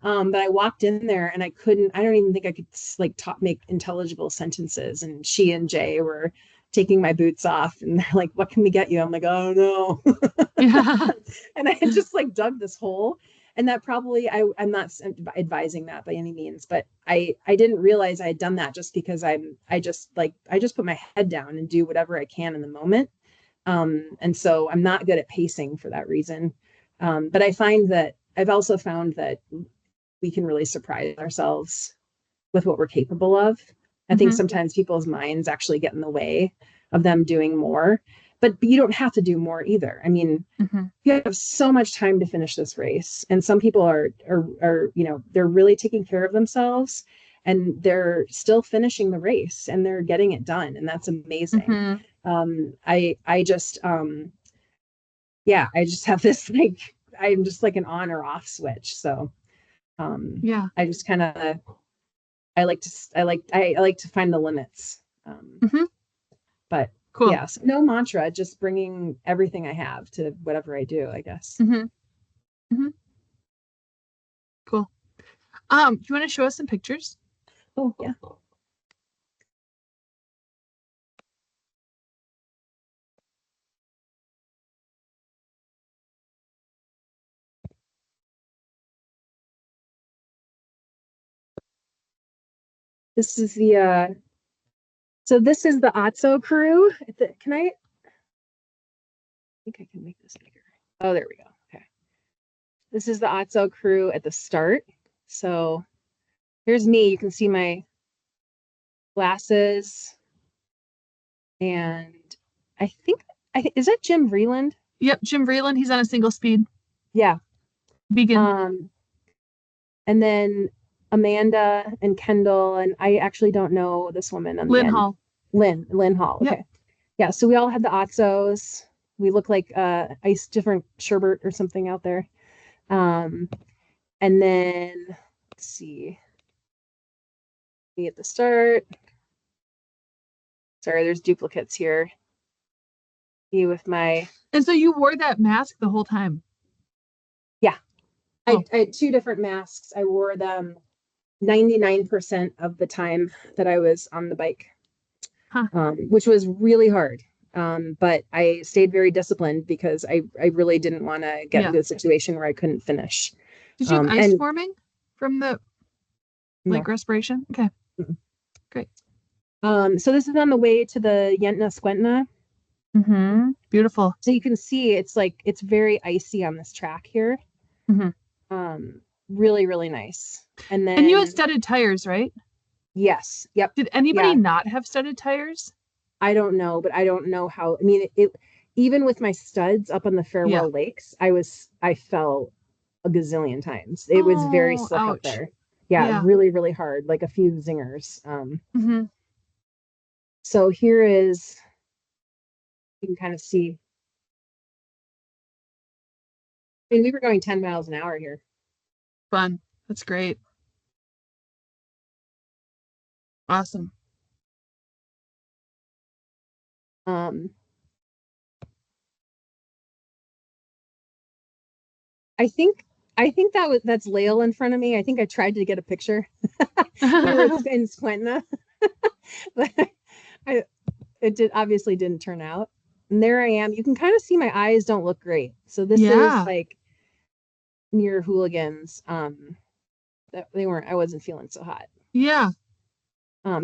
But I walked in there and I don't even think I could like make intelligible sentences. And she and Jay were taking my boots off and they're like, what can we get you? I'm like, oh no. Yeah. And I had just like dug this hole. And that probably I'm not advising that by any means, but I didn't realize I had done that just because I just put my head down and do whatever I can in the moment. And so I'm not good at pacing for that reason. But I've also found that we can really surprise ourselves with what we're capable of. I think Mm-hmm. sometimes people's minds actually get in the way of them doing more, but you don't have to do more either. I mean, Mm-hmm. you have so much time to finish this race, and some people are they're really taking care of themselves and they're still finishing the race and they're getting it done, and that's amazing. Mm-hmm. I just yeah, I just have this like I'm just like an on or off switch. So Yeah. I just kind of I like to find the limits. Mm-hmm. But Cool. yes, no mantra, just bringing everything I have to whatever I do, I guess. Mm-hmm. Mm-hmm. Cool. Do you want to show us some pictures? Oh yeah. This is the so this is the Otso crew. Can I think I can make this bigger. Oh, there we go. Okay. This is the Otso crew at the start. So here's me. You can see my glasses and I think is that Jim Vreeland? Yep, Jim Vreeland. He's on a single speed. Yeah. Vegan. Um, and then Amanda and Kendall, and I actually don't know this woman on the Lynn end. Hall. Lynn Hall. Yep. Okay. Yeah, so we all had the Otsos. We look like ice different sherbet or something out there. Um, and then let's see, me at the start. Sorry, there's duplicates here. Me with my And so you wore that mask the whole time. yeah. Oh, I had two different masks. I wore them 99% of the time that I was on the bike, huh. which was really hard. But I stayed very disciplined because I really didn't want to get Yeah. into a situation where I couldn't finish. Did you have ice And forming from the no. like respiration? Okay, great. So this is on the way to the Yentna Squentna. Mm-hmm. Beautiful. So you can see it's very icy on this track here. Mm-hmm. Really, really nice. And And you had then studded tires, right? yes, yep, Did anybody yeah. not have studded tires? I don't know, but I don't know how. I mean, it even with my studs up on the Yeah. Farewell Lakes, I fell a gazillion times. It was very Oh, slick up ouch. there. Yeah, Yeah. really, really hard, like a few zingers. Mm-hmm. So here is you can kind of see. I mean, we were going 10 miles an hour here. Fun. That's great. Awesome. Um, I think that's Lael in front of me. I think I tried to get a picture. We were in Squentna, but I it did obviously didn't turn out. And there I am. You can kind of see my eyes don't look great. So this is Yeah. like near hooligans. That they weren't. I wasn't feeling so hot. Yeah.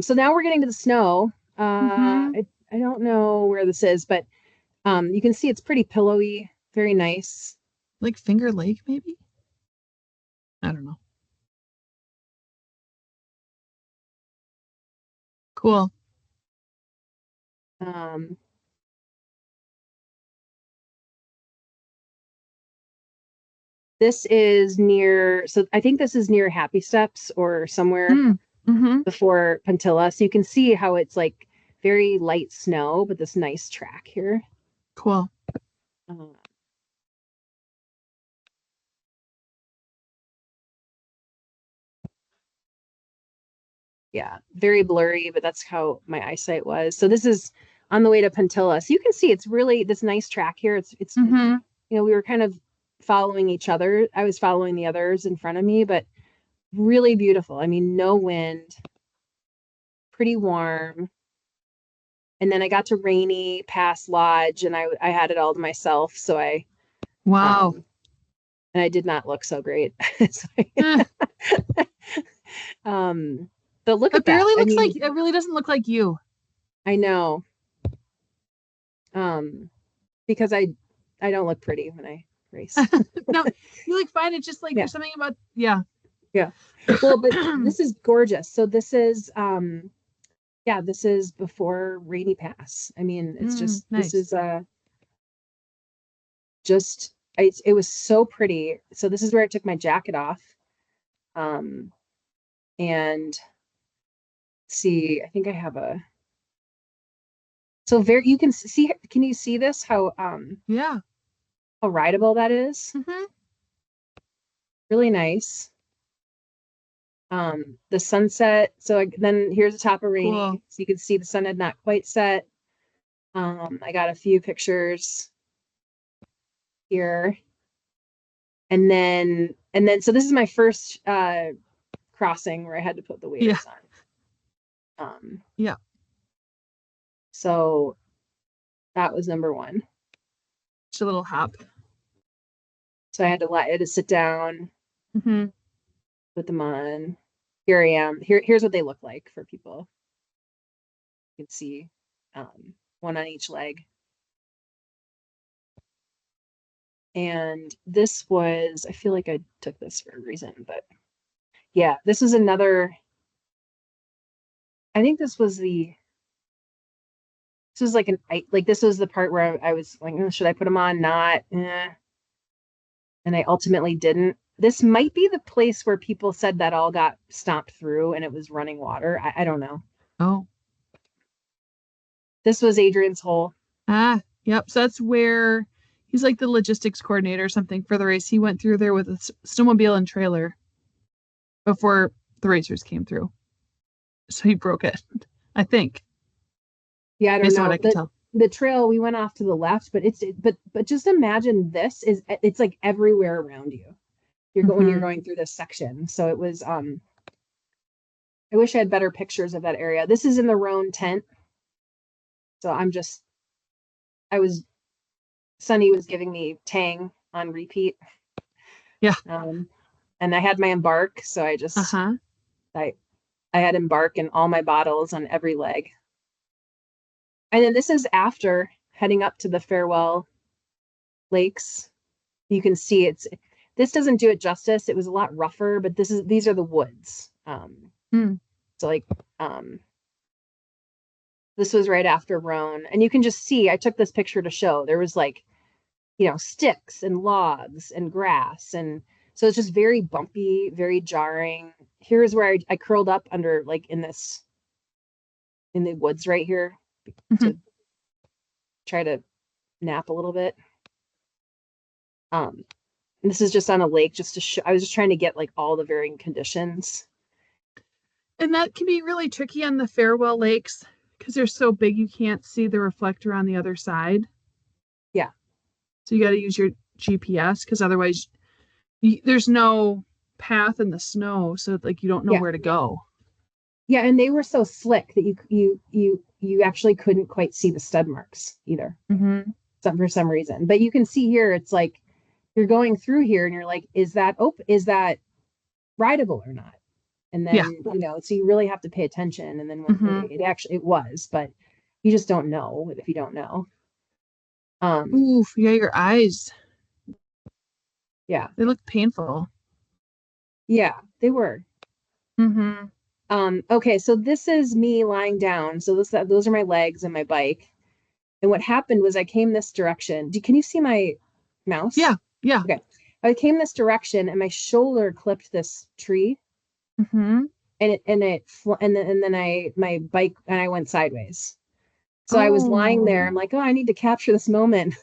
So now we're getting to the snow. Mm-hmm. I don't know where this is, but you can see it's pretty pillowy, very nice. Like Finger Lake, maybe? I don't know. Cool. Um, this is near, so I think this is near Happy Steps or somewhere Mm. Mm-hmm. before Pantilla. So you can see how it's like very light snow, but this nice track here. Cool. Uh, yeah, very blurry, but that's how my eyesight was. So this is on the way to Pantilla. So you can see it's really this nice track here. It's Mm-hmm. we were kind of following each other. I was following the others in front of me, but really beautiful. I mean, no wind, pretty warm. And then I got to Rainy Pass Lodge, and I had it all to myself. So Wow. um and I did not look so great. So Eh, um, but look that at that. barely I looks like mean, it really doesn't look like you. I know. Um, because I don't look pretty when I race. No, you look fine. It's just like Yeah, there's something about yeah. yeah. Well, but this is gorgeous. So this is yeah, this is before Rainy Pass. I mean, it's just this Nice. is just it was so pretty. So this is where I took my jacket off. Um and see, I think I have a so very you can see can you see this Yeah. how rideable that is? Mm-hmm. Really nice. The sunset. So then here's the top of Cool. Rainy. So you can see the sun had not quite set. I got a few pictures here. And then so this is my first crossing where I had to put the Yeah. waders on. Yeah. So that was number one. Just a little hop. So I had to sit down, Mm-hmm. put them on. Here I am. Here's what they look like for people. You can see one on each leg. And this was, I feel like I took this for a reason, but yeah, this was another, I think this was like this was the part where I was like, oh, should I put them on? Not, and I ultimately didn't. This might be the place where people said that all got stomped through and it was running water. I don't know. Oh. This was Adrian's hole. Ah, yep. So that's where he's like the logistics coordinator or something for the race. He went through there with a snowmobile and trailer before the racers came through. So he broke it, I think, Yeah, I don't based on what know. I can tell. The trail we went off to the left, but but just imagine this is it's like everywhere around you. When you're Mm-hmm. going through this section. So it was I wish I had better pictures of that area. This is in the Roan tent. So I was Sunny was giving me Tang on repeat. Yeah. Um, and I had my Embark, so Uh-huh. I I had Embark in all my bottles on every leg. And then this is after heading up to the Farewell Lakes. You can see this doesn't do it justice. It was a lot rougher, but these are the woods. Mm. So like this was right after Roan, and you can just see I took this picture to show there was like sticks and logs and grass, and so it's just very bumpy, very jarring. Here's where I curled up under like in the woods right here Mm-hmm. to try to nap a little bit. This is just on a lake just to show I was just trying to get like all the varying conditions. And that can be really tricky on the Farewell Lakes because they're so big you can't see the reflector on the other side. Yeah. So you got to use your GPS because otherwise there's no path in the snow, so like you don't know Yeah. where to go. Yeah, and they were so slick that you actually couldn't quite see the stud marks either. Mm-hmm. For some reason. But you can see here it's like you're going through here and you're like, is that rideable or not? And Yeah. then, so you really have to pay attention. And then when Mm-hmm. it was, but you just don't know if you don't know. Oof, yeah, your eyes. Yeah. They look painful. Yeah, they were. Mm-hmm. Okay, so this is me lying down. So those are my legs and my bike. And what happened was I came this direction. Can you see my mouse? Yeah. Yeah. Okay. I came this direction and my shoulder clipped this tree Mm-hmm. and then my bike and I went sideways. So I was lying there. Oh. I'm like, oh, I need to capture this moment.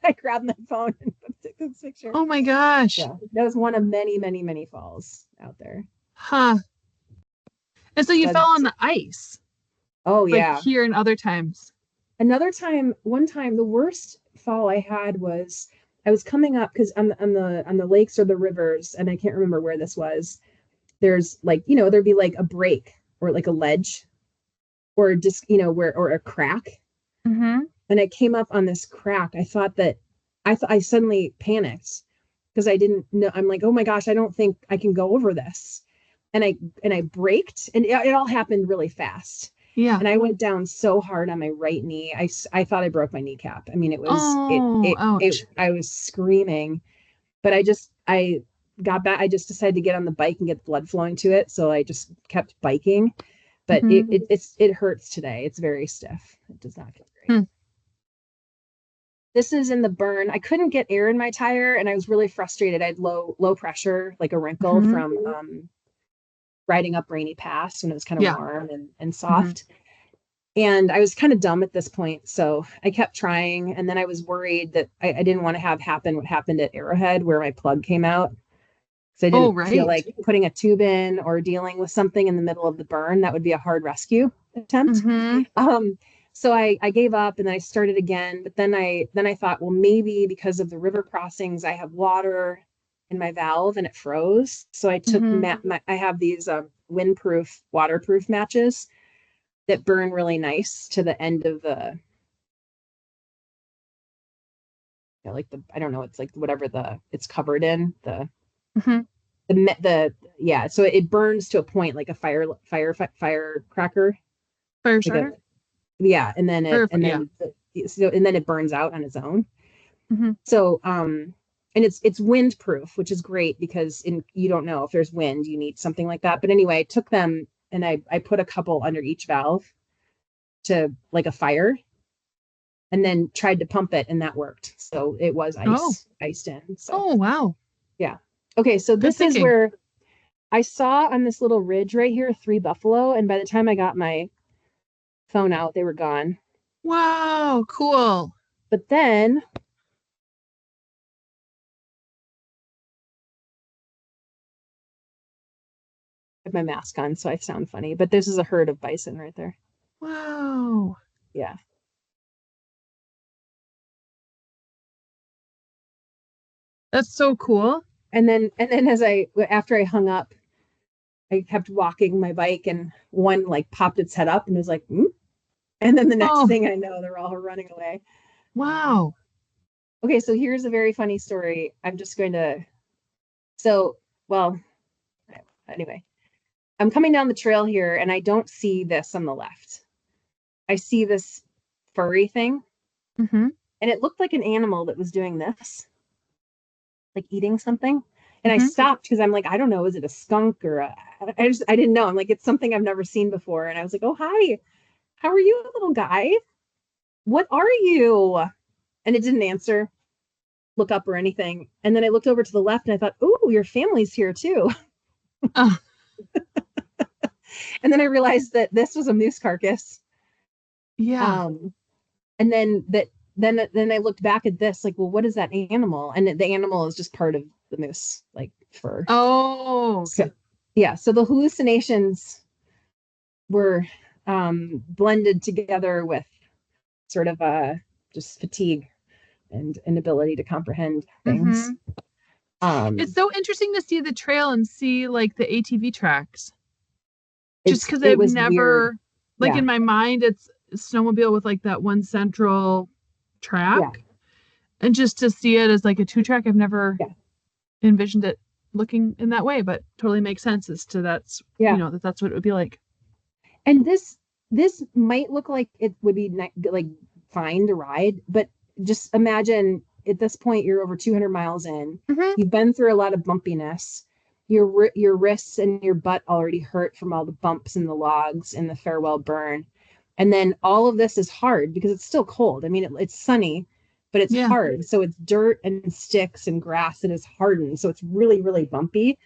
I grabbed my phone and took this picture. Oh my gosh. Yeah, that was one of many, many, many falls out there. Huh. And so you But fell on the ice, oh like yeah, here and other times. another time, one time, the worst fall I had was I was coming up because on the lakes or the rivers, and I can't remember where this was. There's like there'd be like a break or like a ledge or just where or a crack, Mm-hmm. and I came up on this crack. I suddenly panicked because I didn't know. I'm like, oh my gosh, I don't think I can go over this, and I braked, and it all happened really fast. Yeah. And I went down so hard on my right knee. I thought I broke my kneecap. I mean, it was Oh, ouch. I was screaming, but I got back. I just decided to get on the bike and get blood flowing to it. So I just kept biking. But Mm-hmm. it hurts today. It's very stiff. It does not feel great. Hmm. This is in the burn. I couldn't get air in my tire, and I was really frustrated. I had low pressure, like a wrinkle Mm-hmm. from riding up Rainy Pass when it was kind of Yeah. warm and Mm-hmm. soft. And I was kind of dumb at this point. So I kept trying. And then I was worried that I didn't want to have happen what happened at Arrowhead, where my plug came out. So I Oh, didn't feel right. like putting a tube in or dealing with something in the middle of the burn. That would be a hard rescue attempt. Mm-hmm. Um, so I gave up and then I started again. But then I thought, well, maybe because of the river crossings, I have water in my valve and it froze. So I took Mm-hmm. I have these windproof, waterproof matches that burn really nice to the end of the like the I don't know, it's like whatever it's covered in Mm-hmm. the yeah, so it burns to a point like a firecracker, Fire like a starter? yeah, and then Or, yeah. it burns out on its own. Mm-hmm. So and it's windproof, which is great because you don't know if there's wind, you need something like that. But anyway, I took them and I put a couple under each valve to like a fire and then tried to pump it and that worked. So it was Oh. iced in. So Oh, wow. yeah. Okay, so Good this is thinking. where I saw on this little ridge right here 3 buffalo, and by the time I got my phone out, they were gone. Wow. Cool. But then I have my mask on, so I sound funny. But this is a herd of bison right there. Wow. Yeah. That's so cool. And then as I after I hung up, I kept walking my bike and one like popped its head up and was like, mm? And then the next Oh, thing I know, they're all running away. wow. Okay, so here's a very funny story. I'm just going to so well anyway. I'm coming down the trail here and I don't see this on the left. I see this furry thing Mm-hmm. and it looked like an animal that was doing this, like eating something. And I Mm-hmm. stopped because I'm like, I don't know, is it a skunk or I didn't know. I'm like, it's something I've never seen before. And I was like, oh, hi, how are you, little guy? What are you? And it didn't answer, look up or anything. And then I looked over to the left and I thought, oh, your family's here too. Oh, And then I realized that this was a moose carcass. yeah. Um, and then I looked back at this, like, well, what is that animal? And the animal is just part of the moose, like fur. Oh, So okay. yeah, so the hallucinations were blended together with sort of just fatigue and inability to comprehend things. Mm-hmm. It's Um, so interesting to see the trail and see like the ATV tracks. Just because it I've was weird. never, like Yeah, in my mind, it's snowmobile with like that one central yeah, track. And just to see it as like a two track, I've never yeah, envisioned it looking in that way, but totally makes sense as to yeah. that's what it would be like. And this might look like it would be like fine to ride, but just imagine at this point you're over 200 miles in. Mm-hmm. You've been through a lot of bumpiness. your wrists and your butt already hurt from all the bumps in the logs and the farewell burn. And then all of this is hard because it's still cold. I mean, it's sunny, but it's Yeah. hard. So it's dirt and sticks and grass and it's hardened. So it's really, really bumpy.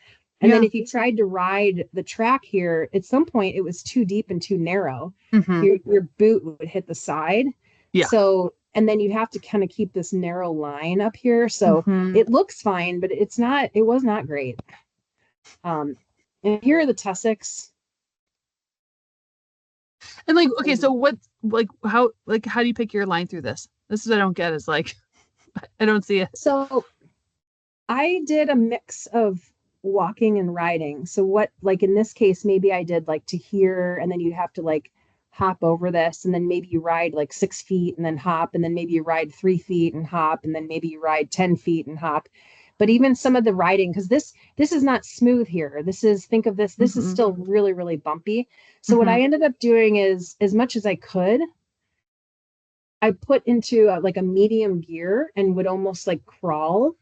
And then Yeah. if you tried to ride the track here, at some point it was too deep and too narrow. Hmm. Your boot would hit the side. Yeah. So, and then you have to kind of keep this narrow line up here. So Hmm. it looks fine, but it was not great. Um, and here are the tussocks. And like, okay, so what, like, how do you pick your line through this? This is what I don't get is like, I don't see it. So I did a mix of walking and riding. So what, like in this case, maybe I did like to here, and then you have to like hop over this, and then maybe you ride like 6 feet and then hop, and then maybe you ride 3 feet and hop, and then maybe you ride 10 feet and hop. But even some of the riding, because this is not smooth here. This is, think of this, this is Hmm. still really, really bumpy. So what Hmm. I ended up doing is, as much as I could, I put into like a medium gear and would almost like crawl.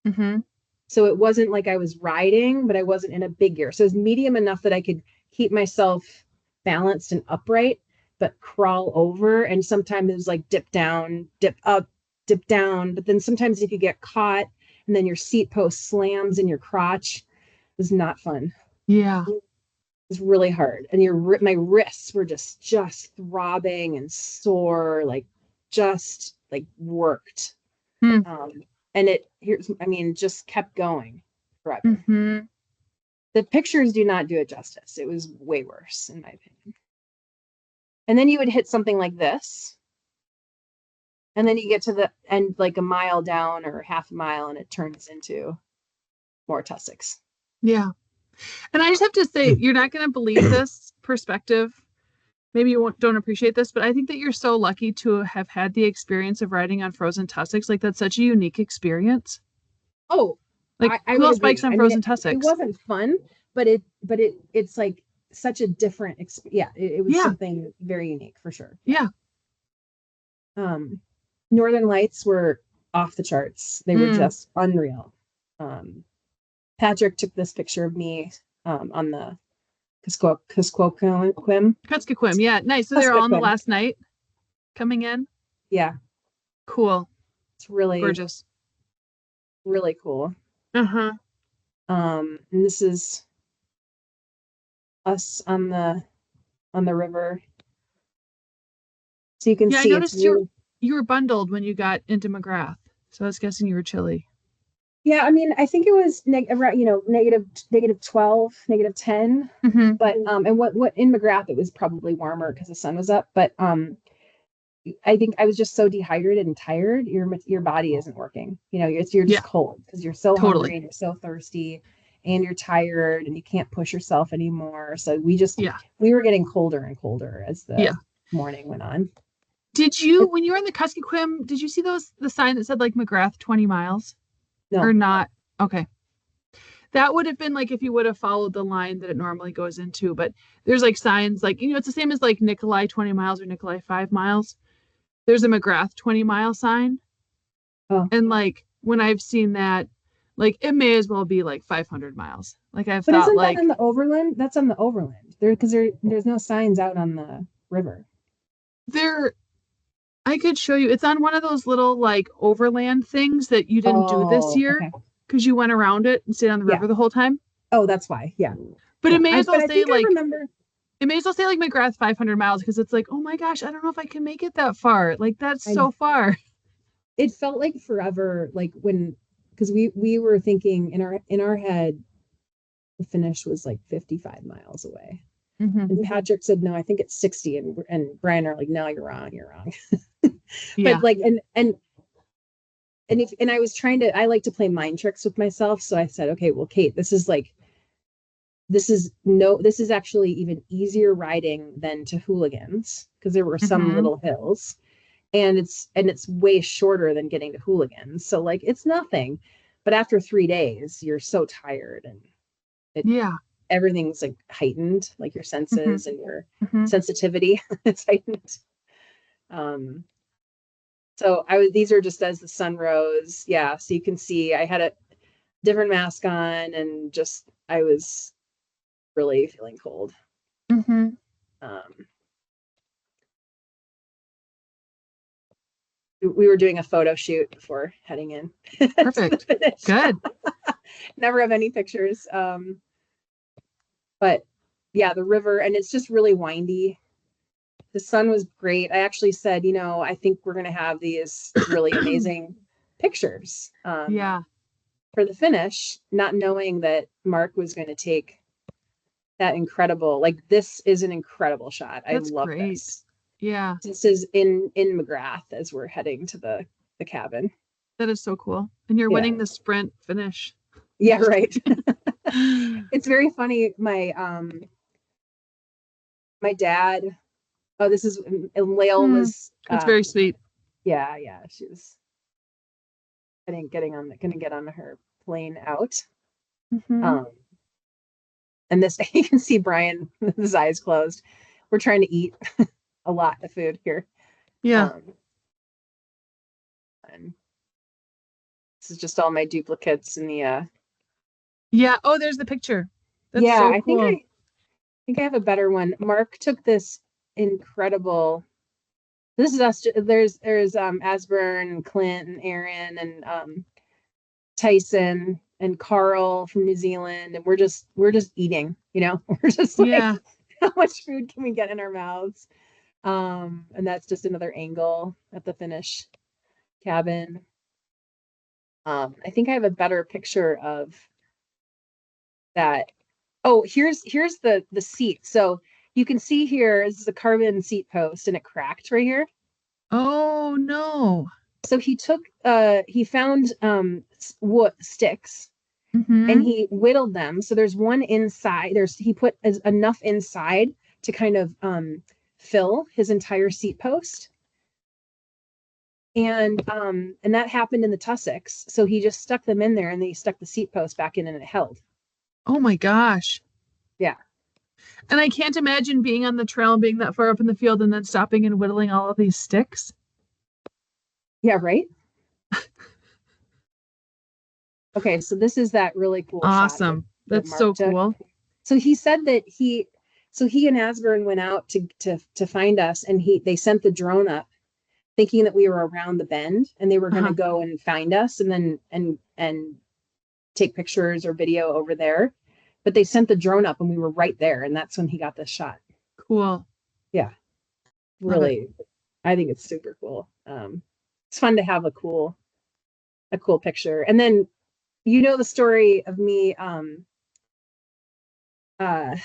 Hmm. So it wasn't like I was riding, but I wasn't in a big gear. So it was medium enough that I could keep myself balanced and upright, but crawl over. And sometimes it was like dip down, dip up, dip down. But then sometimes if you get caught and then your seat post slams in your crotch, it was not fun. Yeah. It was really hard. And my wrists were just throbbing and sore, like just like worked. Hmm. Um, and it here's, I mean, just kept going forever. Hmm. The pictures do not do it justice. It was way worse, in my opinion. And then you would hit something like this, and then you get to the end, like a mile down or half a mile, and it turns into more tussocks. Yeah. And I just have to say, you're not going to believe this perspective. Maybe you don't appreciate this, but I think that you're so lucky to have had the experience of riding on frozen tussocks. Like that's such a unique experience. Oh, Like I who would else bikes agree. on I mean, frozen it tussocks? wasn't fun, but it's like such a different yeah, it was Yeah. something very unique for sure. Yeah. Yeah. Um, Northern Lights were off the charts. They were Mm. just unreal. Um, Patrick took this picture of me on the Kuskokwim. Kuskokwim. Yeah. Nice. So they're all on the Kuskokwim. last night coming in. Yeah, Cool. it's really, Gorgeous. really cool. Uh-huh. And this is us on the river. So you can Yeah, I see it's noticed really, you were bundled when you got into McGrath. So I was guessing you were chilly. yeah, I mean, I think it was around, negative 12, negative 10. Mm-hmm. But and what in McGrath it was probably warmer because the sun was up. But I think I was just so dehydrated and tired. Your body isn't working. You're Yeah, just cold because you're so hungry totally. and you're so thirsty, and you're tired and you can't push yourself anymore. So Yeah. we were getting colder and colder as Yeah. the morning went on. Did you, when you were in the Kuskokwim, did you see the sign that said like McGrath 20 miles or No, not? Okay. That would have been like if you would have followed the line that it normally goes into, but there's like signs like, it's the same as like Nikolai 20 miles or Nikolai 5 miles. There's a McGrath 20-mile sign. oh, And like when I've seen that, like it may as well be like 500 miles. Like I've but thought isn't that like on the overland? That's on the overland there because there's no signs out on the river. there, I could show you. It's on one of those little like overland things that you didn't do this Oh, year okay, because you went around it and stayed on the yeah. river the whole time. Oh, that's why. Yeah, But it yeah. may as But well I say think I like remember. it may as well say like McGrath 500 miles because it's like, oh my gosh, I don't know if I can make it that far. Like that's I know. so far. It felt like forever, like when because we were thinking in our head the finish was like 55 miles away. Mm-hmm. And Patrick said, no, I think it's 60. And Brian are like, no, you're wrong. You're wrong. Yeah. But like, and I was I like to play mind tricks with myself. So I said, okay, well, Kate, this is actually even easier riding than to Hooligans because there were some Mm-hmm. little hills and it's way shorter than getting to Hooligans. So like, it's nothing. But after 3 days, you're so tired and it Yeah. everything's like heightened, like your Mm-hmm. senses and your Mm-hmm. sensitivity is heightened. So these are just as the sun rose. Yeah. So you can see different mask on, and just I was really feeling cold. Mm-hmm. Um, we were doing a photo shoot before heading in to the Perfect. finish. Good. Never have any pictures. But yeah, the river, and it's just really windy. The sun was great. I actually said, I think we're going to have these really amazing pictures Yeah, for the finish, not knowing that Mark was going to take that incredible, like, this is an incredible shot. I that's love great. this. Yeah, This is in McGrath as we're heading to the cabin. that is so cool. And you're Yeah. winning the sprint finish. Yeah, right. It's very funny. My dad, oh, this is, and Lael was, That's very sweet. yeah, she was, I think, gonna get on her plane out. Mm-hmm. Um, and this, you can see Brian with his eyes closed. We're trying to eat a lot of food here. Yeah. Um, and this is just all my duplicates in the, Yeah. Oh, there's the picture. That's yeah, so I think cool. I have a better one. Mark took this incredible, this is us. There's Asburn and Clint and Aaron and Tyson and Carl from New Zealand, and we're just eating, we're just like, Yeah. how much food can we get in our mouths? And that's just another angle at the finish cabin. I think I have a better picture of that. Oh, here's the seat. So you can see here, this is a carbon seat post, and it cracked right here. Oh no. So he found wood sticks, and Mm-hmm. he whittled them. So there's one inside. He put enough inside to kind of fill his entire seat post. And that happened in the tussocks. So he just stuck them in there, and then he stuck the seat post back in, and it held. Oh my gosh. Yeah. And I can't imagine being on the trail and being that far up in the field and then stopping and whittling all of these sticks. Yeah, right. Okay, so this is that really cool shot Awesome. that That's Mark so took. cool. So he said that he and Asburn went out to find us, and they sent the drone up thinking that we were around the bend, and they were going to Uh-huh. go and find us and then and take pictures or video over there. But they sent the drone up, and we were right there, and that's when he got this shot. Cool. Yeah, Love it. really, I think it's super cool. It's fun to have a cool picture. And then the story of me uh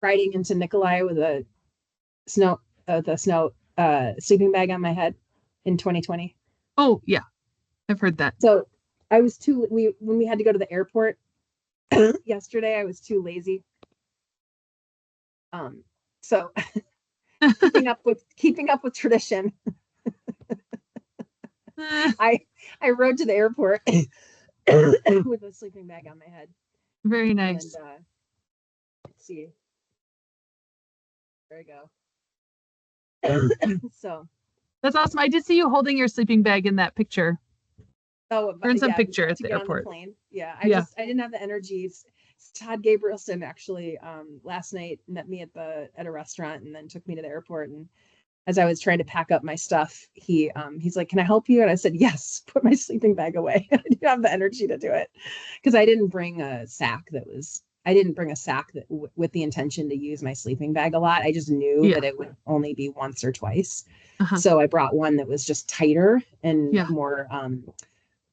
riding into Nikolai with snow the snow sleeping bag on my head in 2020. Oh yeah, I've heard that. So I was too we when we had to go to the airport yesterday, I was too lazy. So keeping up with tradition, I rode to the airport with a sleeping bag on my head. Very And nice. let's see, there we go. So, That's awesome. I did see you holding your sleeping bag in that picture. oh, Or in some yeah, picture at to the get on the airport. plane. Yeah, Yeah. I didn't have the energy. Todd Gabrielson actually last night met me at a restaurant, and then took me to the airport. And as I was trying to pack up my stuff, he's like, "Can I help you?" And I said, "Yes." Put my sleeping bag away. I didn't have the energy to do it because I didn't bring a sack with the intention to use my sleeping bag a lot. I just knew Yeah. that it would only be once or twice. Uh-huh. So I brought one that was just tighter and Yeah. more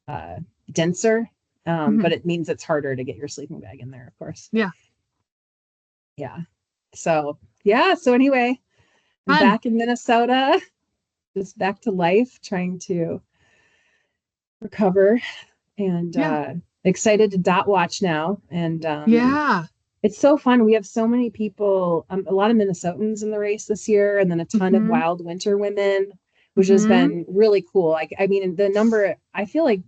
uh, denser. Mm-hmm. But it means it's harder to get your sleeping bag in there, of course. Yeah. Yeah. So yeah. So anyway, I'm Fun. back in Minnesota, just back to life, trying to recover, and Yeah. excited to dot watch now. And Yeah. it's so fun. We have so many people, a lot of Minnesotans in the race this year, and then a ton of Mm-hmm. wild winter women, which has Mm-hmm. been really cool. Like, I mean, the number, I feel like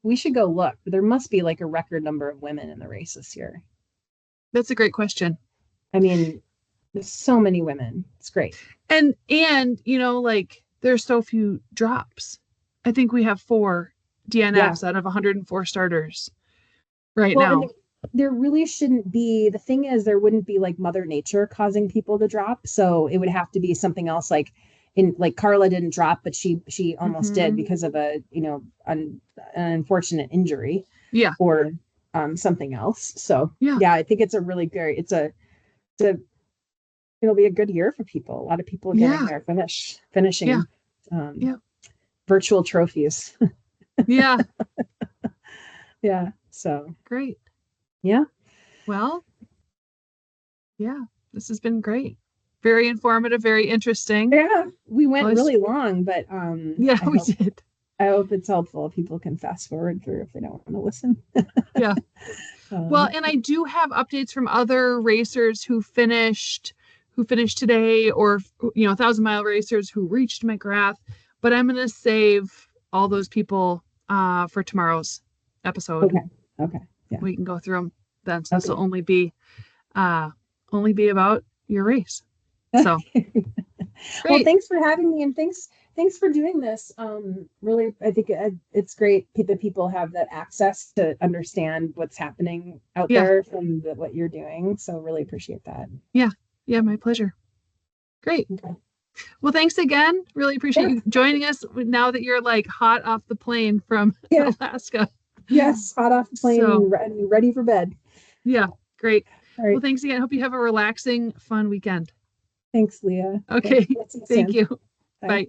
we should go look, but there must be like a record number of women in the race this year. That's a great question. I mean, there's so many women. It's great. And like there's so few drops. I think we have 4 Yeah. DNFs out of 104 starters right Well, and now. there really shouldn't be, the thing is, there wouldn't be like Mother Nature causing people to drop. So it would have to be something else, like in like Carla didn't drop, but she almost did Hmm. because of a, an unfortunate injury Yeah. or something else. So Yeah. yeah, I think it's a really great, it's a it'll be a good year for people. A lot of people getting Yeah. their Yeah. finishing um Yeah. virtual trophies. Yeah. Yeah. So Great. yeah. Well, yeah, this has been great. Very informative, very interesting. Yeah. We went Always, really long, but yeah, I we hope did. I hope it's helpful. People can fast forward through if they don't want to listen. Yeah. Well, Um, and I do have updates from other racers who finished today, or 1,000 mile racers who reached McGrath. But I'm gonna save all those people for tomorrow's episode. okay. Okay. Yeah. We can go through them then. So this will Okay. uh only be about your race. So Well, great. thanks for having me, and thanks for doing this. Really, I think it's great that people have that access to understand what's happening out Yeah. there from what you're doing. So really appreciate that. Yeah. Yeah, my pleasure. Great. Okay. Well, thanks again. Really appreciate Yeah. you joining us now that you're like hot off the plane from Yeah. Alaska. Yes. Hot off the plane So, and ready for bed. yeah, great. All Well, right. thanks again. Hope you have a relaxing, fun weekend. Thanks, Leah. Okay. Okay. Let's see you Thank soon. you. Bye. Bye.